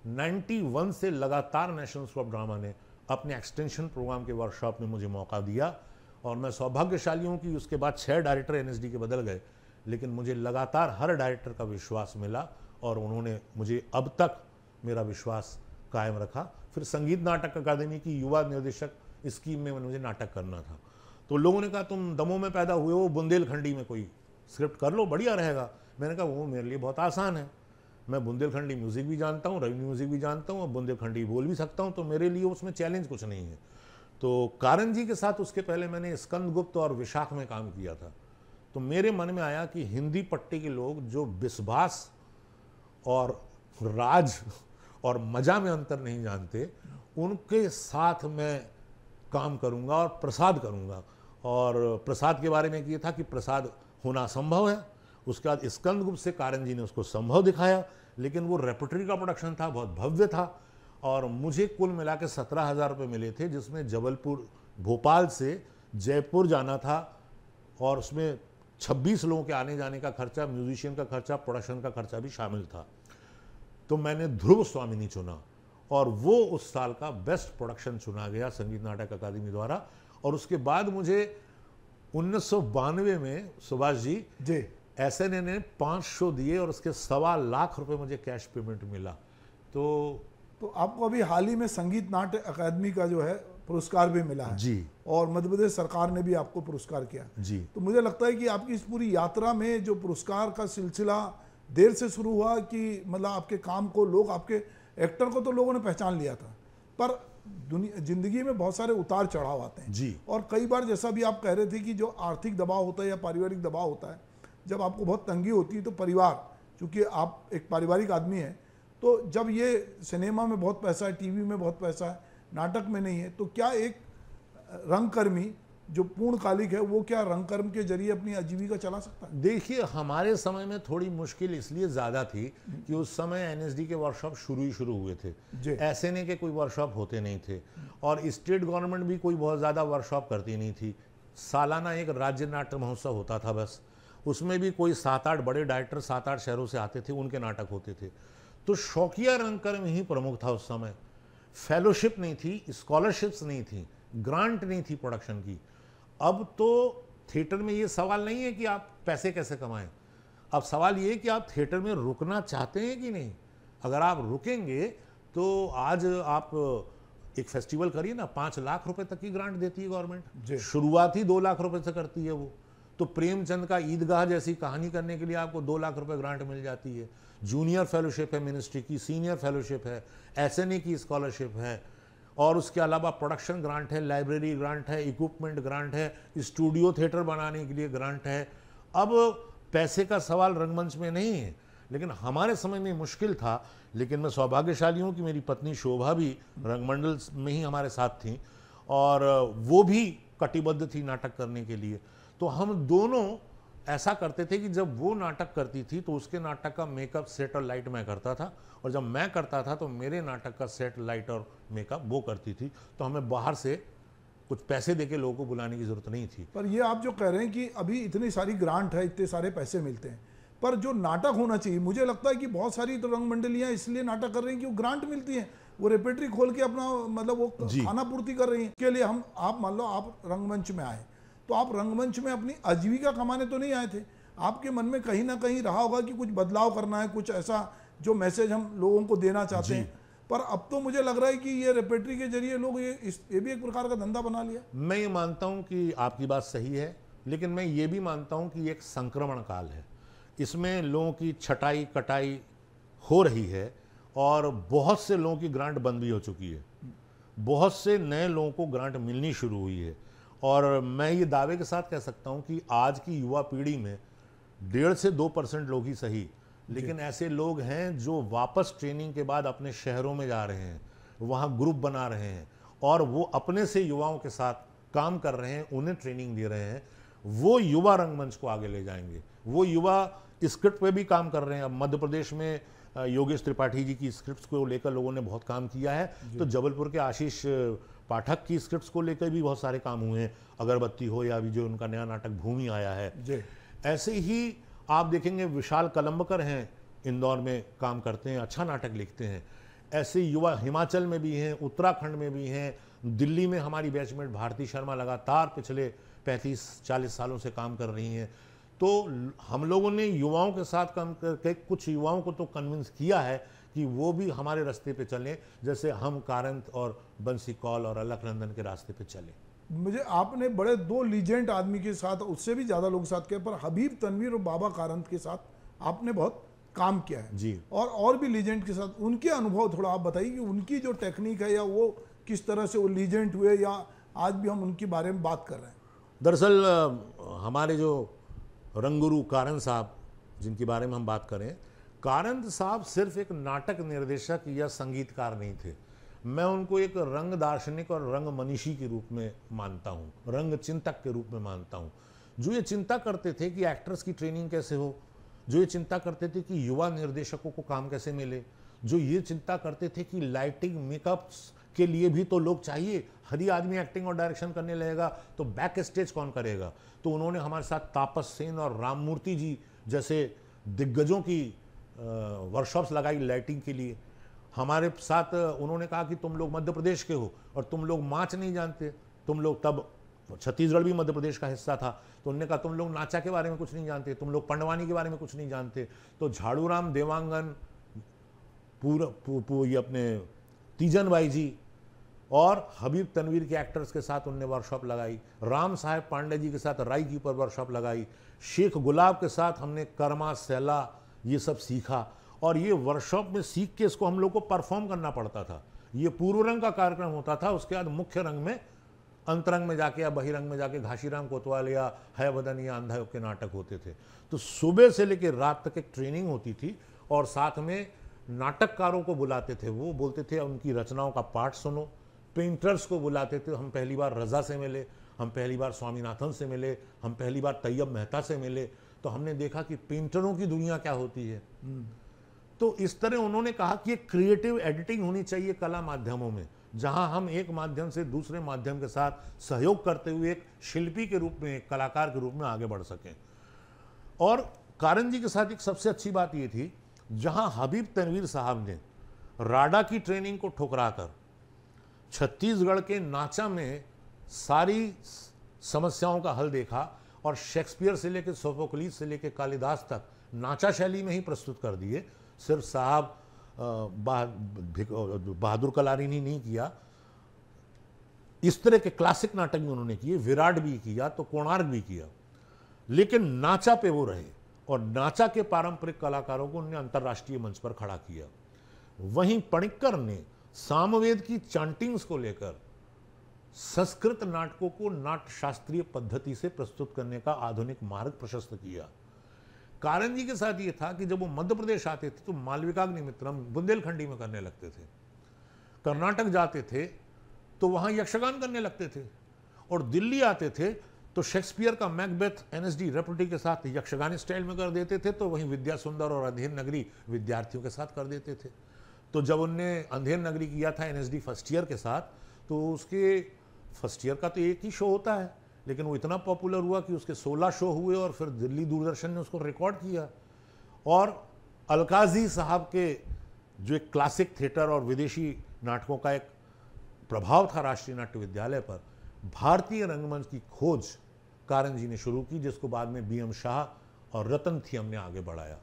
91 से लगातार नेशनल स्कूल ऑफ ड्रामा ने अपने एक्सटेंशन प्रोग्राम के वर्कशॉप में मुझे मौका दिया, और मैं सौभाग्यशाली हूँ कि उसके बाद 6 डायरेक्टर एनएसडी के बदल गए, लेकिन मुझे लगातार हर डायरेक्टर का विश्वास मिला और उन्होंने मुझे अब तक मेरा विश्वास कायम रखा। फिर संगीत नाटक अकादमी की युवा निर्देशक स्कीम में मुझे नाटक करना था, तो लोगों ने कहा तुम दमोह में पैदा हुए हो, बुंदेलखंडी में कोई स्क्रिप्ट कर लो, बढ़िया रहेगा। मैंने कहा वो मेरे लिए बहुत आसान है, मैं बुंदेलखंडी म्यूज़िक भी जानता हूँ, रवि म्यूज़िक भी जानता हूँ और बुंदेलखंडी बोल भी सकता हूँ, तो मेरे लिए उसमें चैलेंज कुछ नहीं है। तो कारण जी के साथ उसके पहले मैंने स्कंदगुप्त और विशाख में काम किया था, तो मेरे मन में आया कि हिंदी पट्टी के लोग जो बिस्बास और राज और मजा में अंतर नहीं जानते, उनके साथ मैं काम करूंगा और प्रसाद करूंगा। और प्रसाद के बारे में ये था कि प्रसाद होना संभव है। उसके बाद स्कंदगुप्त से कारण जी ने उसको संभव दिखाया, लेकिन वो रेपर्टरी का प्रोडक्शन था, बहुत भव्य था, और मुझे कुल मिला के 17,000 रुपये मिले थे, जिसमें जबलपुर भोपाल से जयपुर जाना था, और उसमें 26 लोगों के आने जाने का खर्चा, म्यूजिशियन का खर्चा, प्रोडक्शन का खर्चा भी शामिल था। तो मैंने ध्रुव स्वामिनी चुना, और वो उस साल का बेस्ट प्रोडक्शन चुना गया संगीत नाटक अकादमी द्वारा। और उसके बाद मुझे 1992 में सुभाष जी एसएनए ने 5 शो दिए और उसके 1.25 लाख रुपए मुझे कैश पेमेंट मिला। तो आपको अभी हाल ही में संगीत नाट्य अकादमी का जो है पुरस्कार भी मिला है जी, और मध्य प्रदेश सरकार ने भी आपको पुरस्कार किया जी। तो मुझे लगता है कि आपकी इस पूरी यात्रा में जो पुरस्कार का सिलसिला देर से शुरू हुआ, कि मतलब आपके काम को लोग, आपके एक्टर को तो लोगों ने पहचान लिया था, पर जिंदगी में बहुत सारे उतार चढ़ाव आते हैं जी। और कई बार जैसा भी आप कह रहे थे कि जो आर्थिक दबाव होता है या पारिवारिक दबाव होता है, जब आपको बहुत तंगी होती है तो परिवार, चूँकि आप एक पारिवारिक आदमी हैं, तो जब ये सिनेमा में बहुत पैसा है, टीवी में बहुत पैसा है, नाटक में नहीं है, तो क्या एक रंगकर्मी जो पूर्णकालिक है वो क्या रंगकर्म के जरिए अपनी आजीविका चला सकता है? देखिए, हमारे समय में थोड़ी मुश्किल इसलिए ज़्यादा थी कि उस समय एनएसडी के वर्कशॉप शुरू हुए थे, एसएनए के कोई वर्कशॉप होते नहीं थे, और स्टेट गवर्नमेंट भी कोई बहुत ज़्यादा वर्कशॉप करती नहीं थी। सालाना एक राज्य नाट्य महोत्सव होता था बस, उसमें भी कोई 7-8 बड़े डायरेक्टर 7-8 शहरों से आते थे, उनके नाटक होते थे। तो शौकिया रंगकर्म ही प्रमुख था उस समय। फेलोशिप नहीं थी, स्कॉलरशिप्स नहीं थी, ग्रांट नहीं थी प्रोडक्शन की। अब तो थिएटर में ये सवाल नहीं है कि आप पैसे कैसे कमाएं, अब सवाल ये है कि आप थिएटर में रुकना चाहते हैं कि नहीं। अगर आप रुकेंगे तो आज आप एक फेस्टिवल करिए ना, 5 लाख रुपए तक की ग्रांट देती है गवर्नमेंट, शुरुआत ही 2 लाख रुपए से करती है वो। तो प्रेमचंद का ईदगाह जैसी कहानी करने के लिए आपको 2 लाख रुपए ग्रांट मिल जाती है। जूनियर फेलोशिप है मिनिस्ट्री की, सीनियर फेलोशिप है, एसएनए की स्कॉलरशिप है, और उसके अलावा प्रोडक्शन ग्रांट है, लाइब्रेरी ग्रांट है, इक्विपमेंट ग्रांट है, स्टूडियो थिएटर बनाने के लिए ग्रांट है। अब पैसे का सवाल रंगमंच में नहीं है, लेकिन हमारे समय में मुश्किल था। लेकिन मैं सौभाग्यशाली हूँ कि मेरी पत्नी शोभा भी रंगमंडल में ही हमारे साथ थी, और वो भी कटिबद्ध थी नाटक करने के लिए। तो हम दोनों ऐसा करते थे कि जब वो नाटक करती थी तो उसके नाटक का मेकअप, सेट और लाइट मैं करता था, और जब मैं करता था तो मेरे नाटक का सेट, लाइट और मेकअप वो करती थी। तो हमें बाहर से कुछ पैसे देके लोगों को बुलाने की जरूरत नहीं थी। पर ये आप जो कह रहे हैं कि अभी इतनी सारी ग्रांट है, इतने सारे पैसे मिलते हैं, पर जो नाटक होना चाहिए, मुझे लगता है कि बहुत सारी तो रंग मंडलियाँ इसलिए नाटक कर रही हैं कि वो ग्रांट मिलती हैं। वो रेपेट्री खोल के अपना मतलब वो जी। खाना पूर्ति कर रही हैं। के लिए हम, आप मान लो आप रंगमंच में आए, तो आप रंगमंच में अपनी आजीविका कमाने तो नहीं आए थे, आपके मन में कहीं ना कहीं रहा होगा कि कुछ बदलाव करना है, कुछ ऐसा जो मैसेज हम लोगों को देना चाहते हैं। पर अब तो मुझे लग रहा है कि ये रेपेट्री के जरिए लोग ये भी एक प्रकार का धंधा बना लिया। मैं ये मानता हूं कि आपकी बात सही है, लेकिन मैं ये भी मानता हूं कि ये एक संक्रमण काल है। इसमें लोगों की छटाई कटाई हो रही है और बहुत से लोगों की ग्रांट बंद भी हो चुकी है, बहुत से नए लोगों को ग्रांट मिलनी शुरू हुई है। और मैं ये दावे के साथ कह सकता हूं कि आज की युवा पीढ़ी में 1.5 से 2% लोग ही सही, लेकिन ऐसे लोग हैं जो वापस ट्रेनिंग के बाद अपने शहरों में जा रहे हैं, वहाँ ग्रुप बना रहे हैं और वो अपने से युवाओं के साथ काम कर रहे हैं, उन्हें ट्रेनिंग दे रहे हैं। वो युवा रंगमंच को आगे ले जाएंगे। वो युवा स्क्रिप्ट पे भी काम कर रहे हैं। अब मध्य प्रदेश में योगेश त्रिपाठी जी की स्क्रिप्ट्स को लेकर लोगों ने बहुत काम किया है, तो जबलपुर के आशीष पाठक की स्क्रिप्ट्स को लेकर भी बहुत सारे काम हुए हैं, अगरबत्ती हो या अभी जो उनका नया नाटक भूमि आया है। ऐसे ही आप देखेंगे विशाल कलम्बकर हैं, इंदौर में काम करते हैं, अच्छा नाटक लिखते हैं। ऐसे युवा हिमाचल में भी हैं, उत्तराखंड में भी हैं, दिल्ली में हमारी बैचमेट भारती शर्मा लगातार पिछले 35-40 सालों से काम कर रही हैं। तो हम लोगों ने युवाओं के साथ काम करके कुछ युवाओं को तो कन्विंस किया है कि वो भी हमारे रास्ते पे चलें, जैसे हम कारंत और बंसी कौल और अलकनंदन के रास्ते पे चले। मुझे आपने बड़े 2 लीजेंड आदमी के साथ, उससे भी ज़्यादा लोग साथ किया, पर हबीब तनवीर और बाबा कारंत के साथ आपने बहुत काम किया है जी। और भी लीजेंड के साथ उनके अनुभव थोड़ा आप बताइए कि उनकी जो टेक्निक है या वो किस तरह से वो लीजेंड हुए या आज भी हम उनके बारे में बात कर रहे हैं। दरअसल हमारे जो रंगगुरु कारंत साहब जिनके बारे में हम बात करें, कारंत साहब सिर्फ एक नाटक निर्देशक या संगीतकार नहीं थे। मैं उनको एक रंग दार्शनिक और रंग मनीषी के रूप में मानता हूँ, रंग चिंतक के रूप में मानता हूँ, जो ये चिंता करते थे कि एक्टर्स की ट्रेनिंग कैसे हो, जो ये चिंता करते थे कि युवा निर्देशकों को काम कैसे मिले, जो ये चिंता करते थे कि लाइटिंग मेकअप्स के लिए भी तो लोग चाहिए। हर ही आदमी एक्टिंग और डायरेक्शन करने लगेगा तो बैक स्टेज कौन करेगा। तो उन्होंने हमारे साथ तापस सेन और राममूर्ति जी जैसे दिग्गजों की वर्कशॉप्स लगाई लाइटिंग के लिए। हमारे साथ उन्होंने कहा कि तुम लोग मध्य प्रदेश के हो और तुम लोग माच नहीं जानते, तुम लोग, तब छत्तीसगढ़ भी मध्य प्रदेश का हिस्सा था, तो उन्होंने कहा तुम लोग नाचा के बारे में कुछ नहीं जानते, तुम लोग पंडवानी के बारे में कुछ नहीं जानते। तो झाड़ूराम देवांगन, ये अपने तीजन बाई जी और हबीब तनवीर के एक्टर्स के साथ उनने वर्कशॉप लगाई। राम साहेब पांडे जी के साथ राई की ऊपर वर्कशॉप लगाई। शेख गुलाब के साथ हमने कर्मा सैला ये सब सीखा और ये वर्कशॉप में सीख के इसको हम लोग को परफॉर्म करना पड़ता था। ये पूर्व रंग का कार्यक्रम होता था, उसके बाद मुख्य रंग में, अंतरंग में जाके या बहिरंग में जाके घाशीराम कोतवाल या है वदन या अंधा के नाटक होते थे। तो सुबह से लेकर रात तक एक ट्रेनिंग होती थी और साथ में नाटककारों को बुलाते थे, वो बोलते थे उनकी रचनाओं का पाठ सुनो। पेंटर्स को बुलाते थे, हम पहली बार रजा से मिले, हम पहली बार स्वामीनाथन से मिले, हम पहली बार तैयब मेहता से मिले, तो हमने देखा कि पेंटरों की दुनिया क्या होती है। तो इस तरह उन्होंने कहा कि एक क्रिएटिव एडिटिंग होनी चाहिए कला माध्यमों में, जहां हम एक माध्यम से दूसरे माध्यम के साथ सहयोग करते हुए एक शिल्पी के रूप में, एक कलाकार के रूप में आगे बढ़ सकें। और कारंत जी के साथ एक सबसे अच्छी बात ये थी, जहां हबीब तनवीर साहब ने राडा की ट्रेनिंग को ठुकराकर छत्तीसगढ़ के नाचा में सारी समस्याओं का हल देखा और शेक्सपियर से लेकर सोफोक्लिस से लेकर कालिदास तक नाचा शैली में ही प्रस्तुत कर दिए। सिर्फ साहब बहादुर कलारी ने नहीं किया, इस तरह के क्लासिक नाटक भी उन्होंने किए, विराट भी किया तो कोणार्क भी किया, लेकिन नाचा पे वो रहे और नाचा के पारंपरिक कलाकारों को उन्होंने अंतर्राष्ट्रीय मंच पर खड़ा किया। वहीं पणिक्कर ने सामवेद की चांटिंग्स को लेकर संस्कृत नाटकों को नाट्य शास्त्रीय पद्धति से प्रस्तुत करने का आधुनिक मार्ग प्रशस्त किया। कारंत जी के साथ ये था कि जब वो मध्य प्रदेश आते थे तो मालविकाग्निमित्रम बुंदेलखंडी में करने लगते थे, कर्नाटक जाते थे तो वहां यक्षगान करने लगते थे, और दिल्ली आते थे तो शेक्सपियर का मैकबेथ एनएसडी रेपुटी के साथ यक्षगानी स्टाइल में कर देते थे, तो वहीं विद्या सुंदर और अंधेर नगरी विद्यार्थियों के साथ कर देते थे। तो जब उनने अंधेर नगरी किया था एनएसडी फर्स्ट ईयर के साथ, तो उसके फर्स्ट ईयर का तो एक ही शो होता है, लेकिन वो इतना पॉपुलर हुआ कि उसके 16 शो हुए और फिर दिल्ली दूरदर्शन ने उसको रिकॉर्ड किया। और अलकाजी साहब के जो एक क्लासिक थिएटर और विदेशी नाटकों का एक प्रभाव था राष्ट्रीय नाट्य विद्यालय पर, भारतीय रंगमंच की खोज कारन जी ने शुरू की, जिसको बाद में B.M. शाह और रतन थियम ने आगे बढ़ाया।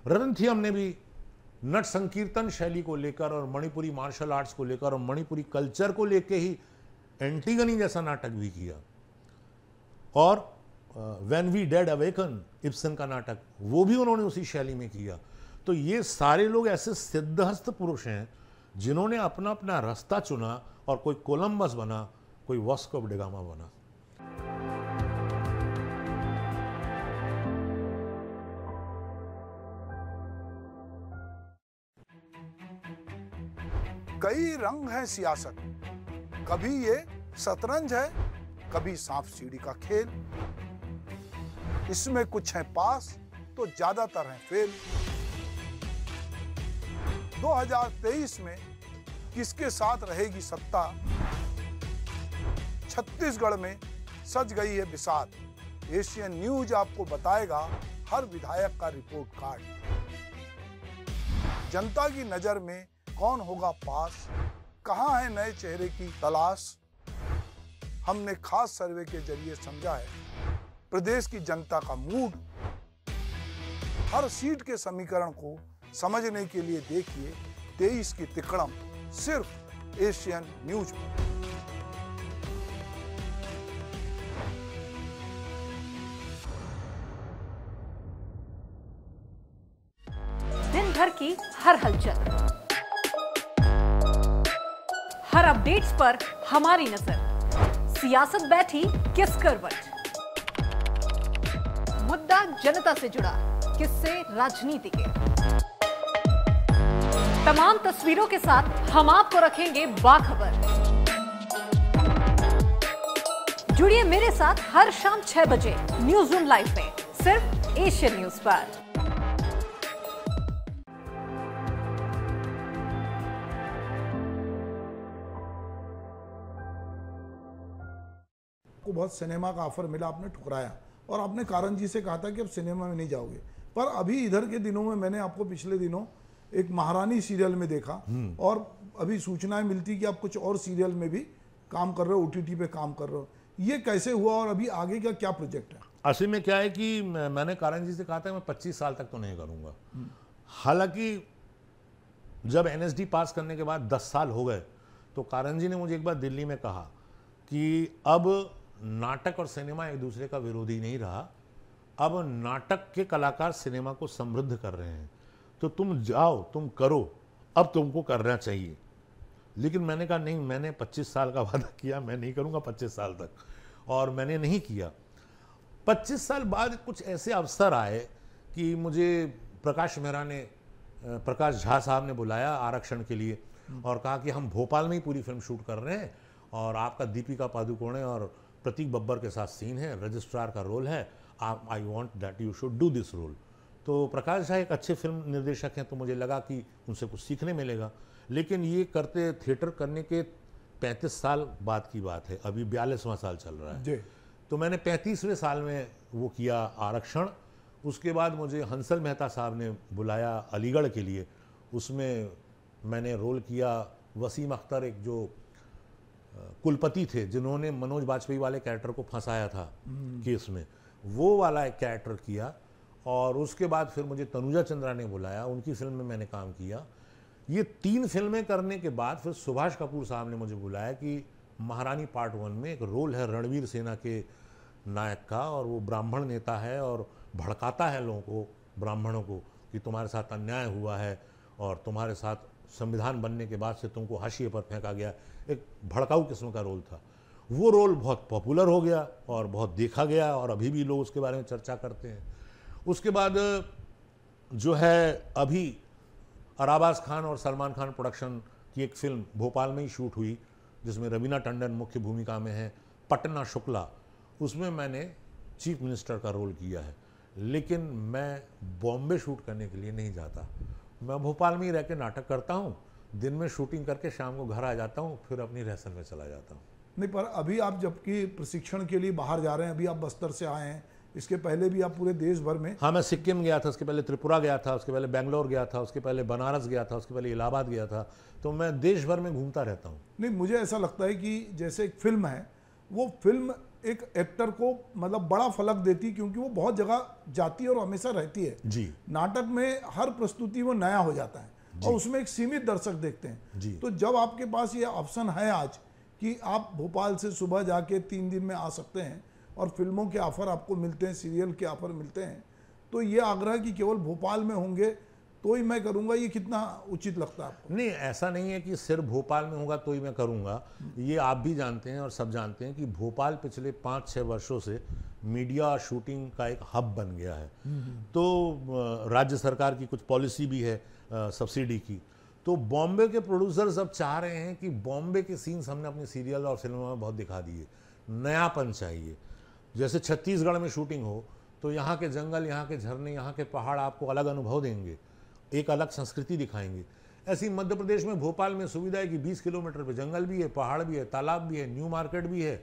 रतन थियम ने भी नट संकीर्तन शैली को लेकर और मणिपुरी मार्शल आर्ट्स को लेकर और मणिपुरी कल्चर को लेकर ही एंटीगनी जैसा नाटक भी किया, और when we dead awaken Ibsen का नाटक वो भी उन्होंने उसी शैली में किया। तो ये सारे लोग ऐसे सिद्धहस्त पुरुष हैं जिन्होंने अपना अपना रास्ता चुना, और कोई कोलंबस बना, कोई वास्को ड गामा बना। कई रंग है सियासत, कभी ये शतरंज है, कभी सांप सीढ़ी का खेल। इसमें कुछ है पास तो ज्यादातर है फेल। 2023 में किसके साथ रहेगी सत्ता, छत्तीसगढ़ में सज गई है बिसात। एशियन न्यूज आपको बताएगा हर विधायक का रिपोर्ट कार्ड। जनता की नजर में कौन होगा पास, कहां है नए चेहरे की तलाश। हमने खास सर्वे के जरिए समझा है प्रदेश की जनता का मूड। हर सीट के समीकरण को समझने के लिए देखिए 23 की तिकड़म, सिर्फ एशियन न्यूज पर। दिन भर की हर हलचल, हर अपडेट्स पर हमारी नजर। सियासत बैठी किस करवट, मुद्दा जनता से जुड़ा, किससे राजनीति के। तमाम तस्वीरों के साथ हम आपको रखेंगे बाखबर। जुड़िए मेरे साथ हर शाम 6 बजे न्यूज रूम लाइव में, सिर्फ एशियन न्यूज पर। को बहुत सिनेमा का ऑफर मिला, आपने ठुकराया और आपने कारन जी से कहा था कि अब सिनेमा में नहीं जाओगे। पर अभी इधर के दिनों में मैंने आपको पिछले दिनों एक महारानी सीरियल में देखा, और अभी सूचनाएं मिलती कि आप कुछ और सीरियल में भी काम कर रहे हो, OTT पे काम कर रहे हो। ये कैसे हुआ और अभी आगे का क्या प्रोजेक्ट है? असल में क्या है कि मैंने कारन जी से कहा था मैं 25 साल तक तो नहीं करूंगा। हालांकि जब NSD पास करने के बाद 10 साल हो गए तो कारन जी ने मुझे एक बार दिल्ली में कहा कि अब नाटक और सिनेमा एक दूसरे का विरोधी नहीं रहा, अब नाटक के कलाकार सिनेमा को समृद्ध कर रहे हैं, तो तुम जाओ, तुम करो, अब तुमको करना चाहिए। लेकिन मैंने कहा नहीं, मैंने 25 साल का वादा किया, मैं नहीं करूंगा 25 साल तक, और मैंने नहीं किया। 25 साल बाद कुछ ऐसे अवसर आए कि मुझे प्रकाश मेहरा ने, प्रकाश झा साहब ने बुलाया आरक्षण के लिए और कहा कि हम भोपाल में ही पूरी फिल्म शूट कर रहे हैं और आपका दीपिका पादुकोणे और प्रतीक बब्बर के साथ सीन है, रजिस्ट्रार का रोल है, आप I want that you should do this role. तो प्रकाश झा एक अच्छे फिल्म निर्देशक हैं, तो मुझे लगा कि उनसे कुछ सीखने मिलेगा। लेकिन ये करते थिएटर करने के 35 साल बाद की बात है, अभी 42वां साल चल रहा है। तो मैंने 35वें साल में वो किया आरक्षण। उसके बाद मुझे हंसल मेहता साहब ने बुलाया अलीगढ़ के लिए, उसमें मैंने रोल किया वसीम अख्तर, एक जो कुलपति थे जिन्होंने मनोज बाजपेयी वाले कैरेक्टर को फंसाया था केस में, वो वाला एक कैरेक्टर किया। और उसके बाद फिर मुझे तनुजा चंद्रा ने बुलाया, उनकी फिल्म में मैंने काम किया। ये 3 फिल्में करने के बाद फिर सुभाष कपूर साहब ने मुझे बुलाया कि महारानी पार्ट 1 में एक रोल है रणवीर सेना के नायक का, और वो ब्राह्मण नेता है और भड़काता है लोगों को, ब्राह्मणों को, कि तुम्हारे साथ अन्याय हुआ है और तुम्हारे साथ संविधान बनने के बाद से तुमको हाशिए पर फेंका गया। एक भड़काऊ किस्म का रोल था। वो रोल बहुत पॉपुलर हो गया और बहुत देखा गया, और अभी भी लोग उसके बारे में चर्चा करते हैं। उसके बाद जो है अभी अराबाज खान और सलमान खान प्रोडक्शन की एक फिल्म भोपाल में ही शूट हुई, जिसमें रवीना टंडन मुख्य भूमिका में है, पटना शुक्ला, उसमें मैंने चीफ मिनिस्टर का रोल किया है। लेकिन मैं बॉम्बे शूट करने के लिए नहीं जाता, मैं भोपाल में ही रह के नाटक करता हूँ, दिन में शूटिंग करके शाम को घर आ जाता हूँ, फिर अपनी रिहर्सल में चला जाता हूँ। नहीं, पर अभी आप जबकि प्रशिक्षण के लिए बाहर जा रहे हैं, अभी आप बस्तर से आए हैं, इसके पहले भी आप पूरे देश भर में। हाँ, मैं सिक्किम गया था, उसके पहले त्रिपुरा गया था, उसके पहले बेंगलोर गया था, उसके पहले बनारस गया था, उसके पहले इलाहाबाद गया था, तो मैं देश भर में घूमता रहता हूँ। नहीं, मुझे ऐसा लगता है कि जैसे एक फिल्म है, वो फिल्म एक एक्टर को मतलब बड़ा फलक देती है, क्योंकि वो बहुत जगह जाती है और हमेशा रहती है। जी। नाटक में हर प्रस्तुति वो नया हो जाता है और उसमें एक सीमित दर्शक देखते हैं। जी। तो जब आपके पास ये ऑप्शन है आज कि आप भोपाल से सुबह जाके 3 दिन में आ सकते हैं और फिल्मों के ऑफर आपको मिलते हैं, सीरियल के ऑफर मिलते हैं, तो ये आग्रह कि केवल भोपाल में होंगे तो ही मैं करूंगा, ये कितना उचित लगता है आपको? नहीं, ऐसा नहीं है कि सिर्फ भोपाल में होगा तो ही मैं करूंगा। ये आप भी जानते हैं और सब जानते हैं कि भोपाल पिछले 5-6 वर्षों से मीडिया शूटिंग का एक हब बन गया है। तो राज्य सरकार की कुछ पॉलिसी भी है सब्सिडी की, तो बॉम्बे के प्रोड्यूसर्स अब चाह रहे हैं कि बॉम्बे के सीन्स हमने अपनी सीरियल और फिल्मों में बहुत दिखा दिए, नयापन चाहिए। जैसे छत्तीसगढ़ में शूटिंग हो तो यहाँ के जंगल, यहाँ के झरने, यहाँ के पहाड़ आपको अलग अनुभव देंगे, एक अलग संस्कृति दिखाएंगे। ऐसी मध्य प्रदेश में भोपाल में सुविधा है कि 20 किलोमीटर पे जंगल भी है, पहाड़ भी है, तालाब भी है, न्यू मार्केट भी है,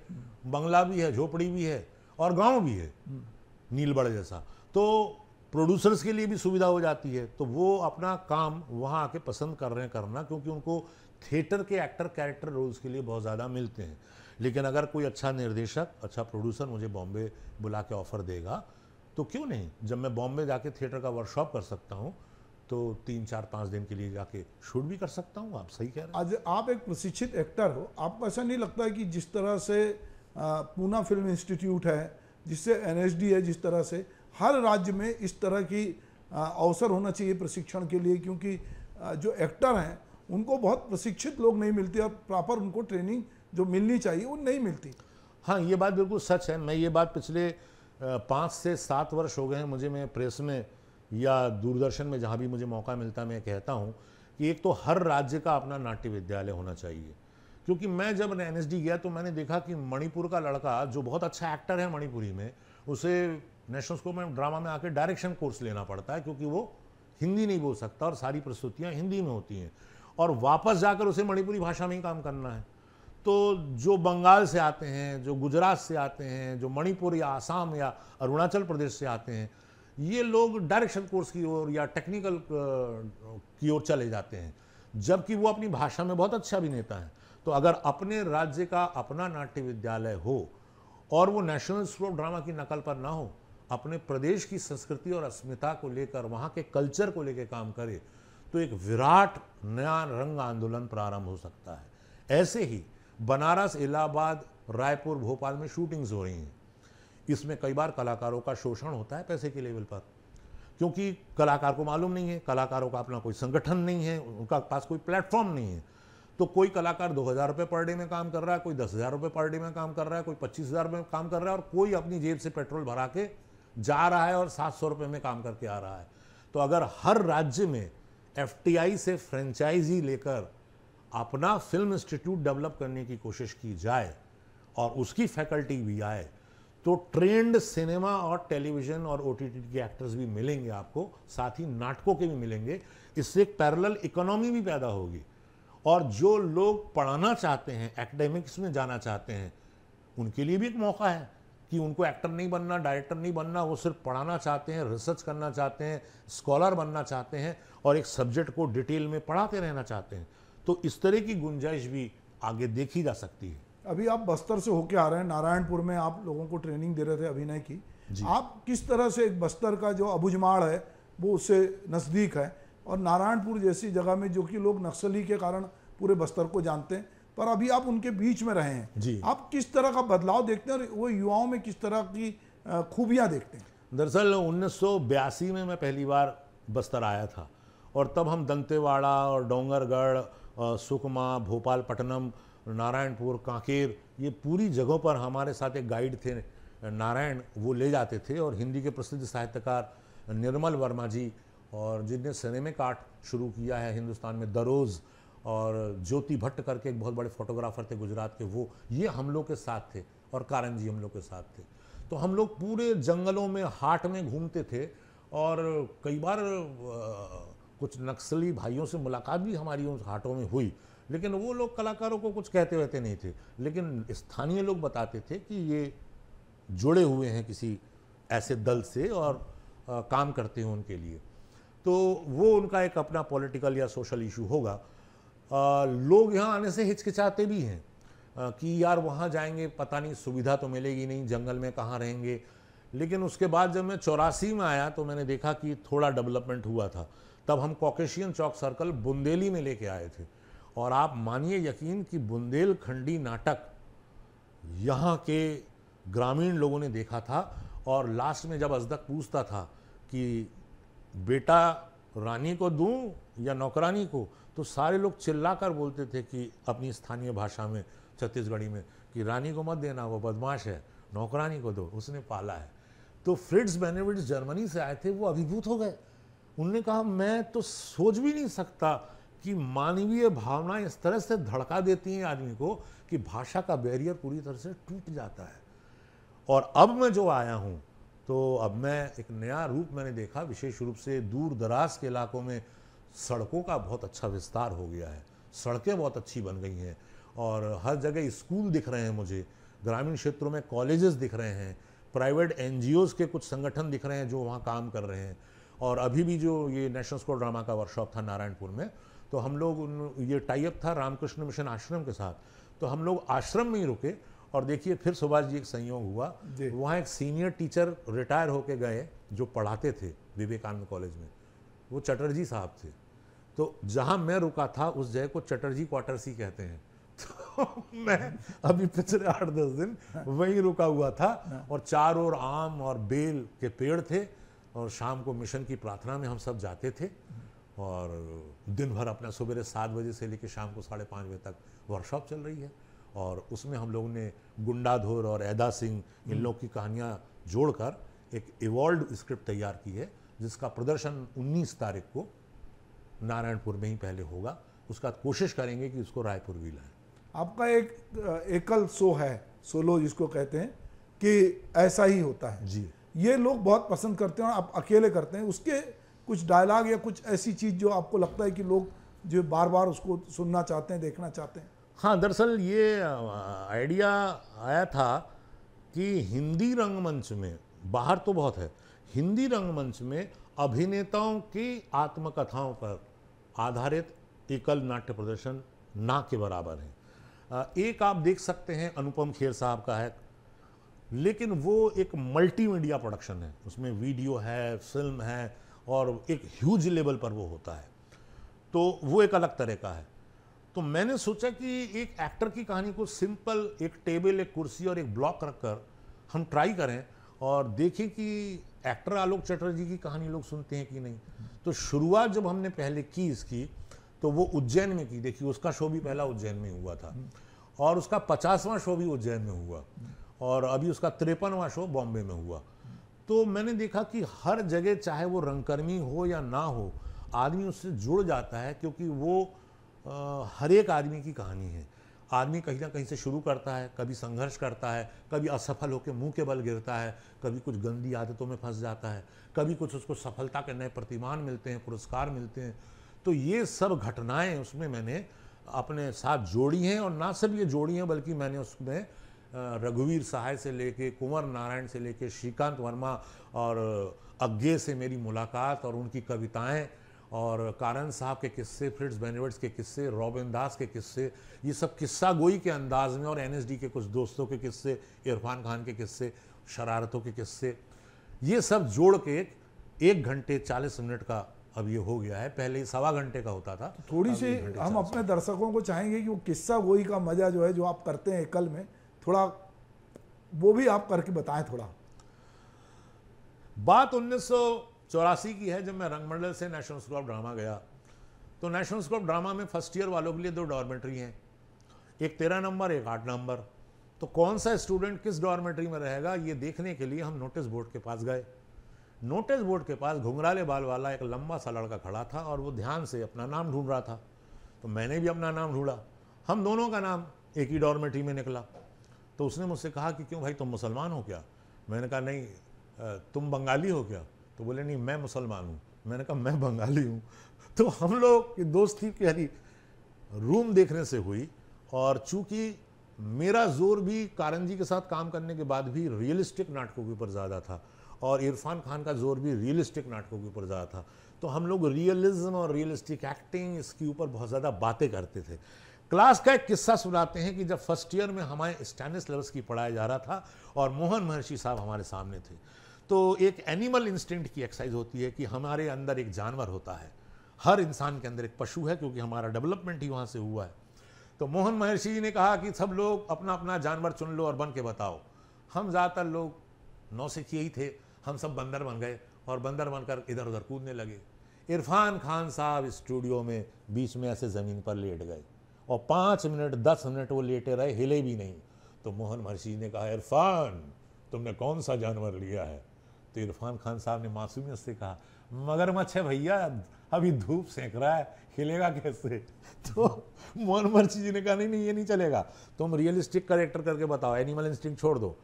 बंगला भी है, झोपड़ी भी है और गांव भी है नीलबढ़ जैसा। तो प्रोड्यूसर्स के लिए भी सुविधा हो जाती है, तो वो अपना काम वहाँ आके पसंद कर रहे हैं करना, क्योंकि उनको थिएटर के एक्टर कैरेक्टर रोल्स के लिए बहुत ज़्यादा मिलते हैं। लेकिन अगर कोई अच्छा निर्देशक, अच्छा प्रोड्यूसर मुझे बॉम्बे बुला के ऑफर देगा तो क्यों नहीं। जब मैं बॉम्बे जाके थिएटर का वर्कशॉप कर सकता हूँ तो 3-4-5 दिन के लिए जाके शूट भी कर सकता हूँ। आप सही कह रहे हैं। आज आप एक प्रशिक्षित एक्टर हो, आपको ऐसा नहीं लगता है कि जिस तरह से पूना फिल्म इंस्टीट्यूट है, जिससे NSD है, जिस तरह से हर राज्य में इस तरह की अवसर होना चाहिए प्रशिक्षण के लिए, क्योंकि जो एक्टर हैं उनको बहुत प्रशिक्षित लोग नहीं मिलते और प्रॉपर उनको ट्रेनिंग जो मिलनी चाहिए वो नहीं मिलती। हाँ, ये बात बिल्कुल सच है। मैं ये बात पिछले 5 से 7 वर्ष हो गए हैं मुझे, मैं प्रेस में या दूरदर्शन में जहाँ भी मुझे मौका मिलता है मैं कहता हूँ कि एक तो हर राज्य का अपना नाट्य विद्यालय होना चाहिए। क्योंकि मैं जब NSD गया तो मैंने देखा कि मणिपुर का लड़का जो बहुत अच्छा एक्टर है मणिपुरी में, उसे नेशनल स्कूल में ड्रामा में आके डायरेक्शन कोर्स लेना पड़ता है, क्योंकि वो हिंदी नहीं बोल सकता और सारी प्रस्तुतियाँ हिंदी में होती हैं, और वापस जाकर उसे मणिपुरी भाषा में ही काम करना है। तो जो बंगाल से आते हैं, जो गुजरात से आते हैं, जो मणिपुर या आसाम या अरुणाचल प्रदेश से आते हैं, ये लोग डायरेक्शन कोर्स की ओर या टेक्निकल की ओर चले जाते हैं, जबकि वो अपनी भाषा में बहुत अच्छा अभिनेता है। तो अगर अपने राज्य का अपना नाट्य विद्यालय हो और वो नेशनल स्कूल ऑफ ड्रामा की नकल पर ना हो, अपने प्रदेश की संस्कृति और अस्मिता को लेकर, वहाँ के कल्चर को लेकर काम करे, तो एक विराट नया रंग आंदोलन प्रारंभ हो सकता है। ऐसे ही बनारस, इलाहाबाद, रायपुर, भोपाल में शूटिंग्स हो रही हैं। इसमें कई बार कलाकारों का शोषण होता है पैसे के लेवल पर, क्योंकि कलाकार को मालूम नहीं है, कलाकारों का अपना कोई संगठन नहीं है, उनका पास कोई प्लेटफॉर्म नहीं है। तो कोई कलाकार 2000 रुपये पर डे में काम कर रहा है, कोई 10,000 रुपये पर डे में काम कर रहा है, कोई 25,000 में काम कर रहा है, और कोई अपनी जेब से पेट्रोल भरा के जा रहा है और 700 रुपये में काम करके आ रहा है। तो अगर हर राज्य में FTI से फ्रेंचाइजी लेकर अपना फिल्म इंस्टीट्यूट डेवलप करने की कोशिश की जाए और उसकी फैकल्टी भी आए, तो ट्रेंड सिनेमा और टेलीविजन और OTT के एक्टर्स भी मिलेंगे आपको, साथ ही नाटकों के भी मिलेंगे। इससे एक पैरेलल इकोनॉमी भी पैदा होगी, और जो लोग पढ़ाना चाहते हैं, एकेडमिक्स में जाना चाहते हैं, उनके लिए भी एक मौका है कि उनको एक्टर नहीं बनना, डायरेक्टर नहीं बनना, वो सिर्फ पढ़ाना चाहते हैं, रिसर्च करना चाहते हैं, स्कॉलर बनना चाहते हैं और एक सब्जेक्ट को डिटेल में पढ़ाते रहना चाहते हैं। तो इस तरह की गुंजाइश भी आगे देखी जा सकती है। अभी आप बस्तर से होके आ रहे हैं, नारायणपुर में आप लोगों को ट्रेनिंग दे रहे थे अभिनय की। आप किस तरह से एक बस्तर का जो अबुझमाड़ है वो उससे नज़दीक है, और नारायणपुर जैसी जगह में जो कि लोग नक्सली के कारण पूरे बस्तर को जानते हैं, पर अभी आप उनके बीच में रहे हैं जी। आप किस तरह का बदलाव देखते हैं और वो युवाओं में किस तरह की खूबियाँ देखते हैं? दरअसल 1982 में मैं पहली बार बस्तर आया था, और तब हम दंतेवाड़ा और डोंगरगढ़, सुकमा, भोपालपट्टनम, नारायणपुर, कांकेर, ये पूरी जगहों पर हमारे साथ एक गाइड थे नारायण, वो ले जाते थे। और हिंदी के प्रसिद्ध साहित्यकार निर्मल वर्मा जी, और जिनने सिनेमिक आर्ट शुरू किया है हिंदुस्तान में, दरोज, और ज्योति भट्ट करके एक बहुत बड़े फोटोग्राफर थे गुजरात के, वो ये हम लोग के साथ थे, और कारण जी हम लोग के साथ थे। तो हम लोग पूरे जंगलों में, हाट में घूमते थे, और कई बार कुछ नक्सली भाइयों से मुलाकात भी हमारी उन हाटों में हुई, लेकिन वो लोग कलाकारों को कुछ कहते रहते नहीं थे, लेकिन स्थानीय लोग बताते थे कि ये जुड़े हुए हैं किसी ऐसे दल से और काम करते हैं उनके लिए, तो वो उनका एक अपना पॉलिटिकल या सोशल इशू होगा। लोग यहाँ आने से हिचकिचाते भी हैं कि यार वहाँ जाएंगे पता नहीं सुविधा तो मिलेगी नहीं, जंगल में कहाँ रहेंगे। लेकिन उसके बाद जब मैं 84 में आया तो मैंने देखा कि थोड़ा डेवलपमेंट हुआ था। तब हम कॉकेशियन चौक सर्कल बुंदेली में लेके आए थे, और आप मानिए यकीन कि बुंदेलखंडी नाटक यहाँ के ग्रामीण लोगों ने देखा था। और लास्ट में जब अजदक पूछता था कि बेटा रानी को दूं या नौकरानी को, तो सारे लोग चिल्लाकर बोलते थे कि अपनी स्थानीय भाषा में, छत्तीसगढ़ी में, कि रानी को मत देना, वो बदमाश है, नौकरानी को दो, उसने पाला है। तो फ्रिट्ज बेनेविट्स जर्मनी से आए थे, वो अभिभूत हो गए। उन्होंने कहा मैं तो सोच भी नहीं सकता कि मानवीय भावना इस तरह से धड़का देती हैं आदमी को कि भाषा का बैरियर पूरी तरह से टूट जाता है। और अब मैं जो आया हूँ तो अब मैं एक नया रूप मैंने देखा, विशेष रूप से दूर दराज के इलाकों में सड़कों का बहुत अच्छा विस्तार हो गया है, सड़कें बहुत अच्छी बन गई हैं और हर जगह स्कूल दिख रहे हैं मुझे, ग्रामीण क्षेत्रों में कॉलेजेस दिख रहे हैं, प्राइवेट एनजीओज़ के कुछ संगठन दिख रहे हैं जो वहाँ काम कर रहे हैं। और अभी भी जो ये नेशनल स्कूल ड्रामा का वर्कशॉप था नारायणपुर में, तो हम लोग ये टाइप था रामकृष्ण मिशन आश्रम के साथ, तो हम लोग आश्रम में ही रुके। और देखिए फिर सुभाष जी एक संयोग हुआ, वहाँ एक सीनियर टीचर रिटायर होके गए जो पढ़ाते थे विवेकानंद कॉलेज में, वो चटर्जी साहब थे। तो जहाँ मैं रुका था उस जगह को चटर्जी क्वार्टर्स ही कहते हैं। तो मैं अभी पिछले 8-10 दिन वहीं रुका हुआ था और चारों ओर आम और बेल के पेड़ थे और शाम को मिशन की प्रार्थना में हम सब जाते थे और दिन भर अपना सुबह 7 बजे से लेकर शाम को 5:30 बजे तक वर्कशॉप चल रही है। और उसमें हम लोगों ने गुंडाधुर और ऐदा सिंह इन लोग की कहानियाँ जोड़कर एक इवॉल्व स्क्रिप्ट तैयार की है, जिसका प्रदर्शन 19 तारीख को नारायणपुर में ही पहले होगा। उसका कोशिश करेंगे कि उसको रायपुर भी लाएं। आपका एक एकल शो है, सोलो जिसको कहते हैं, कि ऐसा ही होता है जी, ये लोग बहुत पसंद करते हैं और आप अकेले करते हैं। उसके कुछ डायलॉग या कुछ ऐसी चीज़ जो आपको लगता है कि लोग जो बार बार उसको सुनना चाहते हैं, देखना चाहते हैं? हाँ, दरअसल ये आइडिया आया था कि हिंदी रंगमंच में, बाहर तो बहुत है, हिंदी रंगमंच में अभिनेताओं की आत्मकथाओं पर आधारित एकल नाट्य प्रदर्शन ना के बराबर है। एक आप देख सकते हैं अनुपम खेर साहब का है, लेकिन वो एक मल्टीमीडिया प्रोडक्शन है, उसमें वीडियो है, फिल्म है और एक ह्यूज लेवल पर वो होता है, तो वो एक अलग तरह का है। तो मैंने सोचा कि एक एक्टर की कहानी को सिंपल एक टेबल, एक कुर्सी और एक ब्लॉक रखकर हम ट्राई करें और देखें कि एक्टर आलोक चटर्जी की कहानी लोग सुनते हैं कि नहीं। तो शुरुआत जब हमने पहले की इसकी, तो वो उज्जैन में की। देखिए उसका शो भी पहला उज्जैन में हुआ था और उसका 50वां शो भी उज्जैन में हुआ और अभी उसका 53वां शो बॉम्बे में हुआ। तो मैंने देखा कि हर जगह चाहे वो रंगकर्मी हो या ना हो, आदमी उससे जुड़ जाता है, क्योंकि वो हर एक आदमी की कहानी है। आदमी कहीं ना कहीं से शुरू करता है, कभी संघर्ष करता है, कभी असफल होकर मुंह के बल गिरता है, कभी कुछ गंदी आदतों में फंस जाता है, कभी कुछ उसको सफलता के नए प्रतिमान मिलते हैं, पुरस्कार मिलते हैं। तो ये सब घटनाएं उसमें मैंने अपने साथ जोड़ी हैं और ना सिर्फ ये जोड़ी हैं बल्कि मैंने उसमें रघुवीर सहाय से लेके, कुंवर नारायण से लेके, श्रीकांत वर्मा और अज्ञे से मेरी मुलाकात और उनकी कविताएं और कारण साहब के किस्से, फ्रिट्ज बेनेविट्स के किस्से, रॉबिन दास के किस्से, ये सब किस्सा गोई के अंदाज में, और एनएसडी के कुछ दोस्तों के किस्से, इरफान खान के किस्से, शरारतों के किस्से, ये सब जोड़ के 1 घंटे 40 मिनट का अब ये हो गया है। पहले 1.25 घंटे का होता था। थोड़ी सी हम अपने दर्शकों को चाहेंगे कि वो किस्सा गोई का मजा जो है, जो आप करते हैं एकल में, थोड़ा वो भी आप करके बताएं थोड़ा। बात 1984 की है, जब मैं रंगमंडल से नेशनल स्कूल ऑफ ड्रामा गया। तो नेशनल स्कूल ऑफ ड्रामा में फर्स्ट ईयर वालों के लिए 2 डॉर्मेट्री हैं, एक 13 नंबर, एक 8 नंबर। तो कौन सा स्टूडेंट किस डॉर्मेट्री में रहेगा ये देखने के लिए हम नोटिस बोर्ड के पास गए। नोटिस बोर्ड के पास घुंघराले बाल वाला एक लंबा सा लड़का खड़ा था और वो ध्यान से अपना नाम ढूंढ रहा था। तो मैंने भी अपना नाम ढूंढा, हम दोनों का नाम एक ही डॉर्मेट्री में निकला। तो उसने मुझसे कहा कि क्यों भाई, तुम मुसलमान हो क्या? मैंने कहा नहीं। तुम बंगाली हो क्या? तो बोले नहीं, मैं मुसलमान हूँ। मैंने कहा मैं बंगाली हूँ। तो हम लोग की दोस्ती प्यारी रूम देखने से हुई, और चूंकि मेरा जोर भी कारंजी के साथ काम करने के बाद भी रियलिस्टिक नाटकों के ऊपर ज़्यादा था और इरफान खान का जोर भी रियलिस्टिक नाटकों के ऊपर ज़्यादा था। तो हम लोग रियलिज्म और रियलिस्टिक एक्टिंग इसके ऊपर बहुत ज़्यादा बातें करते थे। क्लास का एक किस्सा सुनाते हैं कि जब फर्स्ट ईयर में हमारे स्टैनिस्लैवस्की की पढ़ाया जा रहा था और मोहन महर्षि साहब हमारे सामने थे, तो एक एनिमल इंस्टिंक्ट की एक्सरसाइज होती है कि हमारे अंदर एक जानवर होता है, हर इंसान के अंदर एक पशु है, क्योंकि हमारा डेवलपमेंट ही वहाँ से हुआ है। तो मोहन महर्षि जी ने कहा कि सब लोग अपना अपना जानवर चुन लो और बन के बताओ। हम ज़्यादातर लोग नौसिखिए ही थे, हम सब बंदर बन गए और बंदर बनकर इधर उधर कूदने लगे। इरफान खान साहब स्टूडियो में बीच में ऐसे ज़मीन पर लेट गए और 5 मिनट 10 मिनट वो लेटे रहे, हिले भी नहीं। तो मोहन महर्षि ने कहा, इरफान तुमने कौन सा जानवर लिया है? तो इरफान खान साहब ने मासूमियत से कहा, मगरमच्छ है भैया, अभी धूप सेंक रहा है, हिलेगा कैसे? तो मोहन महर्षि जी ने कहा, नहीं ये नहीं चलेगा, तुम रियलिस्टिक करेक्टर करके बताओ, एनिमल इंस्टिंक्ट छोड़ दो।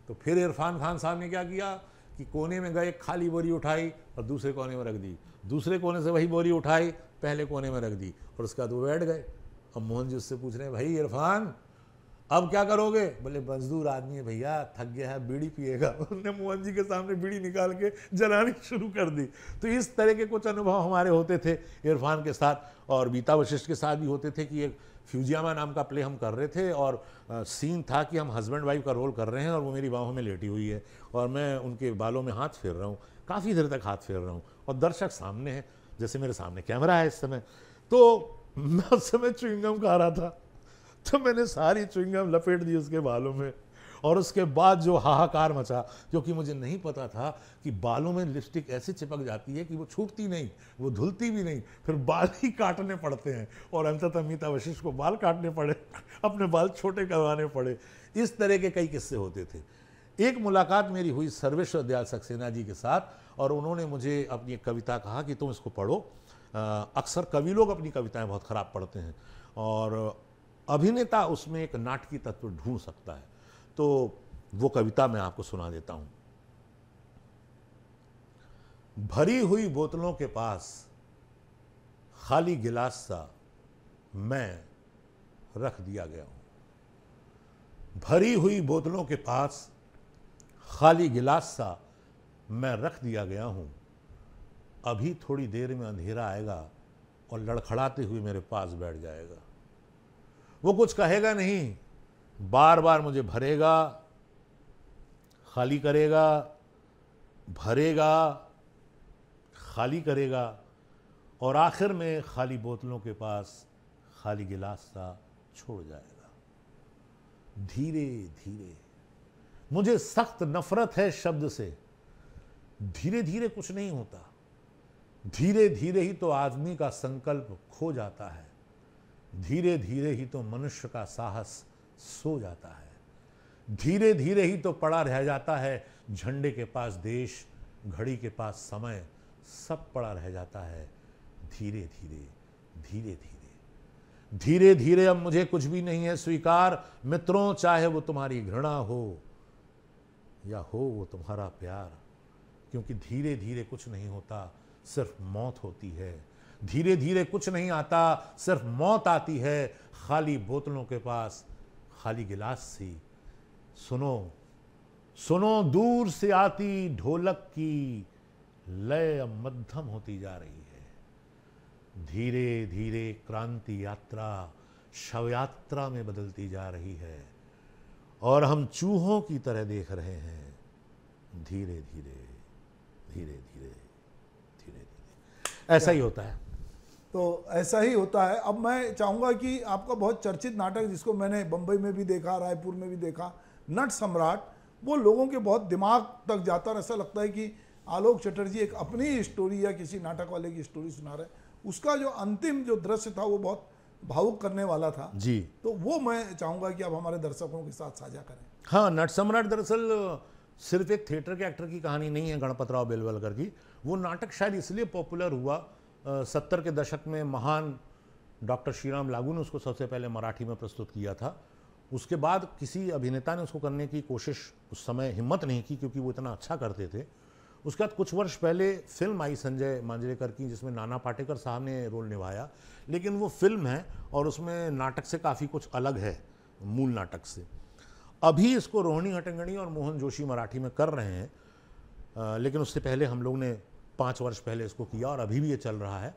तो फिर इरफान खान साहब ने क्या किया कि कोने में गए, खाली बोरी उठाई और दूसरे कोने में रख दी, दूसरे कोने से वही बोरी उठाई, पहले कोने में रख दी, और उसके बाद वो बैठ गए। अब मोहन जी उससे पूछ रहे हैं, भाई इरफान अब क्या करोगे? बोले मजदूर आदमी है भैया, थक गया है, बीड़ी पिएगा। उन्होंने मोहन जी के सामने बीड़ी निकाल के जलानी शुरू कर दी। तो इस तरह के कुछ अनुभव हमारे होते थे इरफान के साथ, और बीता वशिष्ठ के साथ भी होते थे कि एक फ्यूजियामा नाम का प्ले हम कर रहे थे और सीन था कि हम हस्बैंड वाइफ का रोल कर रहे हैं और वो मेरी बाहों में लेटी हुई है और मैं उनके बालों में हाथ फेर रहा हूँ, काफ़ी देर तक हाथ फेर रहा हूँ और दर्शक सामने है, जैसे मेरे सामने कैमरा है इस समय। तो मैं उस समय च्युइंगम खा रहा था, तो मैंने सारी च्युइंगम लपेट दी उसके बालों में, और उसके बाद जो हाहाकार मचा, क्योंकि मुझे नहीं पता था कि बालों में लिपस्टिक ऐसे चिपक जाती है कि वो छूटती नहीं, वो धुलती भी नहीं, फिर बाल ही काटने पड़ते हैं और अंततः मीता वशिष्ठ को बाल काटने पड़े, अपने बाल छोटे करवाने पड़े। इस तरह के कई किस्से होते थे। एक मुलाकात मेरी हुई सर्वेश्वर दयाल सक्सेना जी के साथ, और उन्होंने मुझे अपनी एक कविता कहा कि तुम इसको पढ़ो। अक्सर कवि लोग अपनी कविताएं बहुत खराब पढ़ते हैं और अभिनेता उसमें एक नाटकीय तत्व ढूंढ सकता है। तो वो कविता मैं आपको सुना देता हूं। भरी हुई बोतलों के पास खाली गिलास सा मैं रख दिया गया हूं। भरी हुई बोतलों के पास खाली गिलास सा मैं रख दिया गया हूं। अभी थोड़ी देर में अंधेरा आएगा और लड़खड़ाते हुए मेरे पास बैठ जाएगा। वो कुछ कहेगा नहीं, बार बार मुझे भरेगा, खाली करेगा, भरेगा, खाली करेगा, और आखिर में खाली बोतलों के पास खाली गिलास सा छोड़ जाएगा। धीरे धीरे, मुझे सख्त नफरत है शब्द से। धीरे धीरे कुछ नहीं होता, धीरे धीरे ही तो आदमी का संकल्प खो जाता है, धीरे धीरे ही तो मनुष्य का साहस सो जाता है, धीरे धीरे ही तो पड़ा रह जाता है झंडे के पास देश, घड़ी के पास समय, सब पड़ा रह जाता है। धीरे धीरे धीरे धीरे धीरे धीरे अब मुझे कुछ भी नहीं है स्वीकार मित्रों, चाहे वो तुम्हारी घृणा हो या हो वो तुम्हारा प्यार, क्योंकि धीरे धीरे कुछ नहीं होता, सिर्फ मौत होती है। धीरे धीरे कुछ नहीं आता, सिर्फ मौत आती है। खाली बोतलों के पास खाली गिलास सी। सुनो सुनो दूर से आती ढोलक की लय अब मध्यम होती जा रही है। धीरे धीरे क्रांति यात्रा शव यात्रा में बदलती जा रही है और हम चूहों की तरह देख रहे हैं। धीरे धीरे धीरे धीरे धीरे धीरे ऐसा ही होता है। तो ऐसा ही होता है। अब मैं चाहूँगा कि आपका बहुत चर्चित नाटक, जिसको मैंने बम्बई में भी देखा, रायपुर में भी देखा, नट सम्राट, वो लोगों के बहुत दिमाग तक जाता है। ऐसा लगता है कि आलोक चटर्जी एक अपनी स्टोरी या किसी नाटक वाले की स्टोरी सुना रहे। उसका जो अंतिम जो दृश्य था वो बहुत भावुक करने वाला था जी। तो वो मैं चाहूँगा कि आप हमारे दर्शकों के साथ साझा करें। हाँ, नट सम्राट दरअसल सिर्फ एक थिएटर के एक्टर की कहानी नहीं है गणपतराव बेलवलकर की। वो नाटक शायद इसलिए पॉपुलर हुआ, 70 के दशक में महान डॉक्टर श्रीराम लागू ने उसको सबसे पहले मराठी में प्रस्तुत किया था। उसके बाद किसी अभिनेता ने उसको करने की कोशिश उस समय हिम्मत नहीं की, क्योंकि वो इतना अच्छा करते थे। उसके बाद कुछ वर्ष पहले फिल्म आई संजय मांजरेकर की, जिसमें नाना पाटेकर साहब ने रोल निभाया, लेकिन वो फिल्म है और उसमें नाटक से काफ़ी कुछ अलग है मूल नाटक से। अभी इसको रोहिणी हट्टंगडी और मोहन जोशी मराठी में कर रहे हैं। लेकिन उससे पहले हम लोग ने 5 वर्ष पहले इसको किया और अभी भी ये चल रहा है।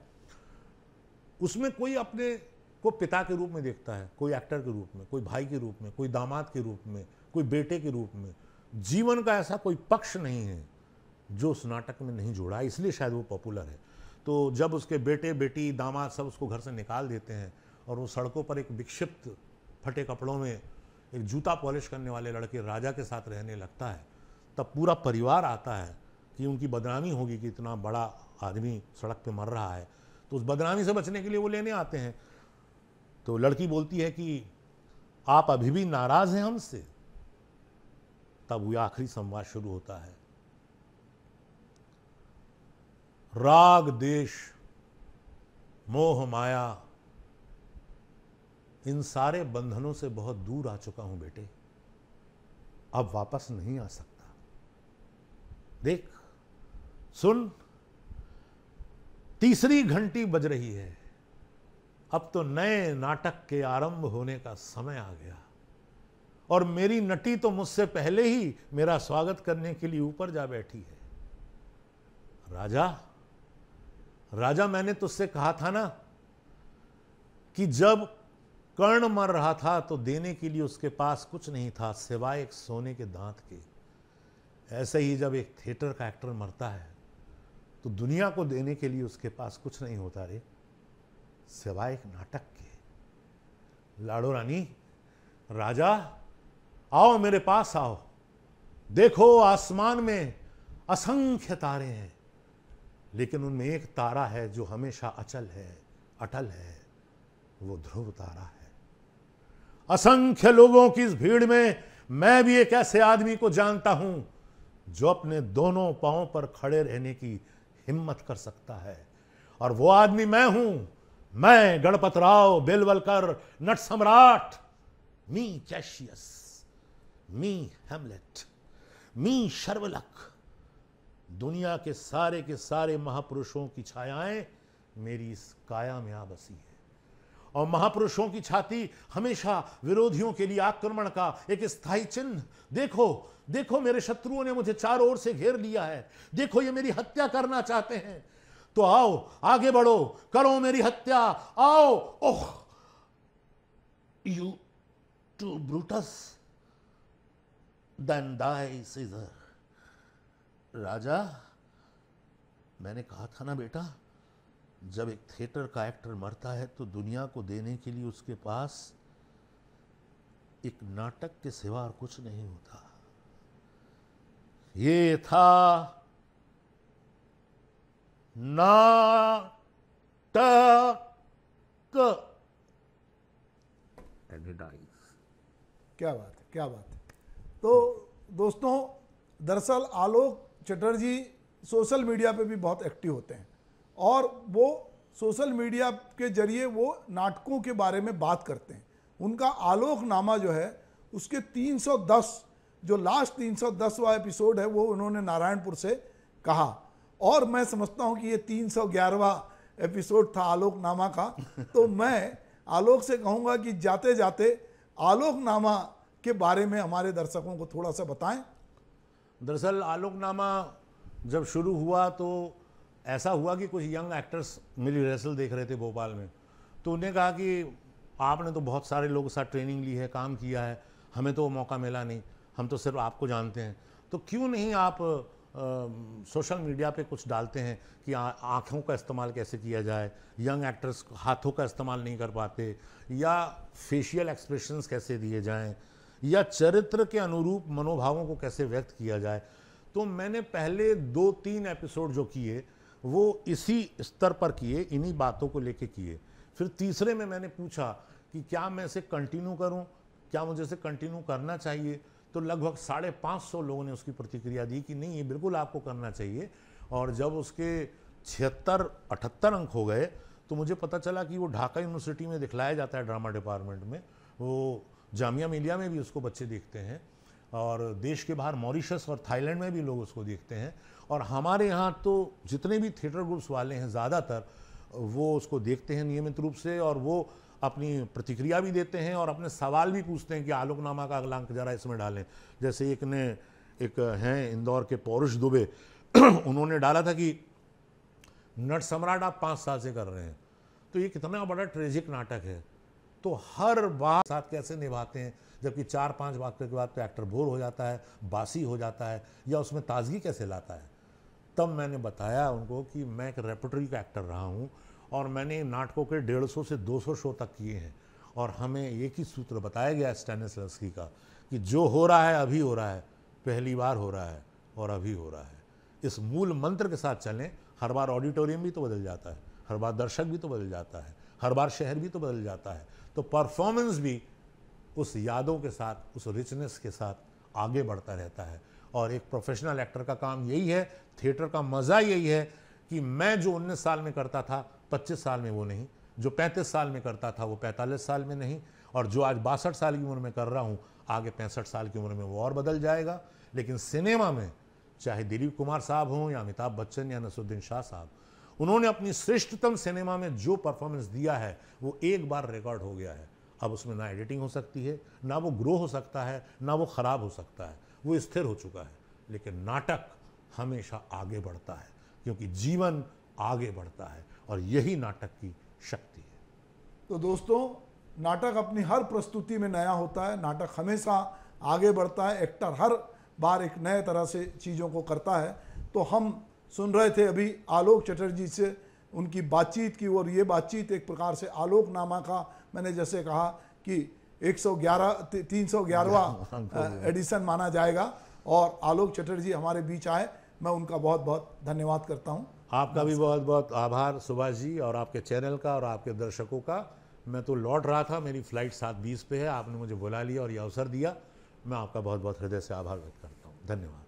उसमें कोई अपने को पिता के रूप में देखता है, कोई एक्टर के रूप में, कोई भाई के रूप में, कोई दामाद के रूप में, कोई बेटे के रूप में। जीवन का ऐसा कोई पक्ष नहीं है जो उस नाटक में नहीं जोड़ा, इसलिए शायद वो पॉपुलर है। तो जब उसके बेटे बेटी दामाद सब उसको घर से निकाल देते हैं और वो सड़कों पर एक विक्षिप्त फटे कपड़ों में एक जूता पॉलिश करने वाले लड़के राजा के साथ रहने लगता है, तब पूरा परिवार आता है कि उनकी बदनामी होगी कि इतना बड़ा आदमी सड़क पे मर रहा है। तो उस बदनामी से बचने के लिए वो लेने आते हैं। तो लड़की बोलती है कि आप अभी भी नाराज हैं हमसे। तब वो आखिरी संवाद शुरू होता है। राग देश मोह माया इन सारे बंधनों से बहुत दूर आ चुका हूं बेटे, अब वापस नहीं आ सकता। देख सुन, तीसरी घंटी बज रही है, अब तो नए नाटक के आरंभ होने का समय आ गया और मेरी नटी तो मुझसे पहले ही मेरा स्वागत करने के लिए ऊपर जा बैठी है। राजा राजा मैंने तुझसे कहा था ना कि जब कर्ण मर रहा था तो देने के लिए उसके पास कुछ नहीं था सिवाय एक सोने के दांत के। ऐसे ही जब एक थिएटर का एक्टर मरता है तो दुनिया को देने के लिए उसके पास कुछ नहीं होता रे, सिवाय एक नाटक के। लाडो रानी, राजा आओ मेरे पास आओ। देखो आसमान में असंख्य तारे हैं, लेकिन उनमें एक तारा है जो हमेशा अचल है, अटल है, वो ध्रुव तारा है। असंख्य लोगों की इस भीड़ में मैं भी एक ऐसे आदमी को जानता हूं जो अपने दोनों पांवों पर खड़े रहने की हिम्मत कर सकता है, और वो आदमी मैं हूं। मैं गणपतराव बेलवलकर, नट सम्राट, मी कैशियस, मी हेमलेट, मी शर्वलक। दुनिया के सारे महापुरुषों की छायाएं मेरी इस काया में आ बसी है, और महापुरुषों की छाती हमेशा विरोधियों के लिए आक्रमण का एक स्थायी चिन्ह। देखो देखो, मेरे शत्रुओं ने मुझे चारों ओर से घेर लिया है। देखो, ये मेरी हत्या करना चाहते हैं। तो आओ, आगे बढ़ो, करो मेरी हत्या, आओ। Oh, you too Brutus, then die Caesar. राजा, मैंने कहा था ना बेटा, जब एक थिएटर का एक्टर मरता है तो दुनिया को देने के लिए उसके पास एक नाटक के सिवा और कुछ नहीं होता। ये था नाटक। क्या बात है, क्या बात है। तो दोस्तों, दरअसल आलोक चटर्जी सोशल मीडिया पे भी बहुत एक्टिव होते हैं, और वो सोशल मीडिया के जरिए वो नाटकों के बारे में बात करते हैं। उनका आलोकनामा जो है उसके 310 जो लास्ट 310वां एपिसोड है वो उन्होंने नारायणपुर से कहा, और मैं समझता हूं कि ये 311वां एपिसोड था आलोकनामा का। तो मैं आलोक से कहूंगा कि जाते जाते आलोकनामा के बारे में हमारे दर्शकों को थोड़ा सा बताएं। दरअसल आलोकनामा जब शुरू हुआ तो ऐसा हुआ कि कुछ यंग एक्टर्स मेरी रिहर्सल देख रहे थे भोपाल में, तो उन्हें कहा कि आपने तो बहुत सारे लोगों के साथ ट्रेनिंग ली है, काम किया है, हमें तो मौका मिला नहीं, हम तो सिर्फ आपको जानते हैं, तो क्यों नहीं आप सोशल मीडिया पे कुछ डालते हैं कि आँखों का इस्तेमाल कैसे किया जाए, यंग एक्टर्स हाथों का इस्तेमाल नहीं कर पाते, या फेशियल एक्सप्रेशंस कैसे दिए जाएं, या चरित्र के अनुरूप मनोभावों को कैसे व्यक्त किया जाए। तो मैंने पहले 2-3 एपिसोड जो किए वो इसी स्तर पर किए, इन्हीं बातों को लेके किए। फिर तीसरे में मैंने पूछा कि क्या मैं इसे कंटिन्यू करूं, क्या मुझे इसे कंटिन्यू करना चाहिए। तो लगभग 550 लोगों ने उसकी प्रतिक्रिया दी कि नहीं, ये बिल्कुल आपको करना चाहिए। और जब उसके 76-78 अंक हो गए तो मुझे पता चला कि वो ढाका यूनिवर्सिटी में दिखलाया जाता है ड्रामा डिपार्टमेंट में, वो जामिया मिलिया में भी उसको बच्चे देखते हैं, और देश के बाहर मॉरिशस और थाईलैंड में भी लोग उसको देखते हैं, और हमारे यहाँ तो जितने भी थिएटर ग्रुप्स वाले हैं ज़्यादातर वो उसको देखते हैं नियमित रूप से, और वो अपनी प्रतिक्रिया भी देते हैं और अपने सवाल भी पूछते हैं कि आलोकनामा का अगला अंक जरा इसमें डालें। जैसे एक ने एक हैं इंदौर के पौरुष दुबे, उन्होंने डाला था कि नट सम्राट आप 5 साल से कर रहे हैं, तो ये कितना बड़ा ट्रेजिक नाटक है। तो हर बात साथ कैसे निभाते हैं, जबकि 4-5 वाक्य के बाद तो एक्टर बोर हो जाता है, बासी हो जाता है, या उसमें ताजगी कैसे लाता है। तब मैंने बताया उनको कि मैं एक रेपर्टरी का एक्टर रहा हूँ और मैंने नाटकों के 150 से 200 शो तक किए हैं, और हमें एक ही सूत्र बताया गया स्टैनिस्लवस्की का कि जो हो रहा है अभी हो रहा है, पहली बार हो रहा है और अभी हो रहा है। इस मूल मंत्र के साथ चलें, हर बार ऑडिटोरियम भी तो बदल जाता है, हर बार दर्शक भी तो बदल जाता है, हर बार शहर भी तो बदल जाता है, तो परफॉर्मेंस भी उस यादों के साथ, उस रिचनेस के साथ आगे बढ़ता रहता है। और एक प्रोफेशनल एक्टर का काम यही है, थिएटर का मज़ा यही है कि मैं जो 19 साल में करता था 25 साल में वो नहीं, जो 35 साल में करता था वो 45 साल में नहीं, और जो आज 62 साल की उम्र में कर रहा हूँ आगे 65 साल की उम्र में वो और बदल जाएगा। लेकिन सिनेमा में चाहे दिलीप कुमार साहब हों या अमिताभ बच्चन या नसरुद्दीन शाह साहब, उन्होंने अपनी श्रेष्ठतम सिनेमा में जो परफॉर्मेंस दिया है वो एक बार रिकॉर्ड हो गया है। अब उसमें ना एडिटिंग हो सकती है, ना वो ग्रो हो सकता है, ना वो ख़राब हो सकता है, वो स्थिर हो चुका है। लेकिन नाटक हमेशा आगे बढ़ता है, क्योंकि जीवन आगे बढ़ता है और यही नाटक की शक्ति है। तो दोस्तों, नाटक अपनी हर प्रस्तुति में नया होता है, नाटक हमेशा आगे बढ़ता है, एक्टर हर बार एक नए तरह से चीज़ों को करता है। तो हम सुन रहे थे अभी आलोक चटर्जी से उनकी बातचीत की, और ये बातचीत एक प्रकार से आलोकनामा का, मैंने जैसे कहा कि 311वां एडिशन माना जाएगा, और आलोक चटर्जी हमारे बीच आए, मैं उनका बहुत बहुत धन्यवाद करता हूं। आपका भी बहुत बहुत आभार सुभाष जी, और आपके चैनल का और आपके दर्शकों का। मैं तो लौट रहा था, मेरी फ्लाइट 7:20 पे है, आपने मुझे बुला लिया और ये अवसर दिया, मैं आपका बहुत बहुत हृदय से आभार व्यक्त करता हूँ। धन्यवाद।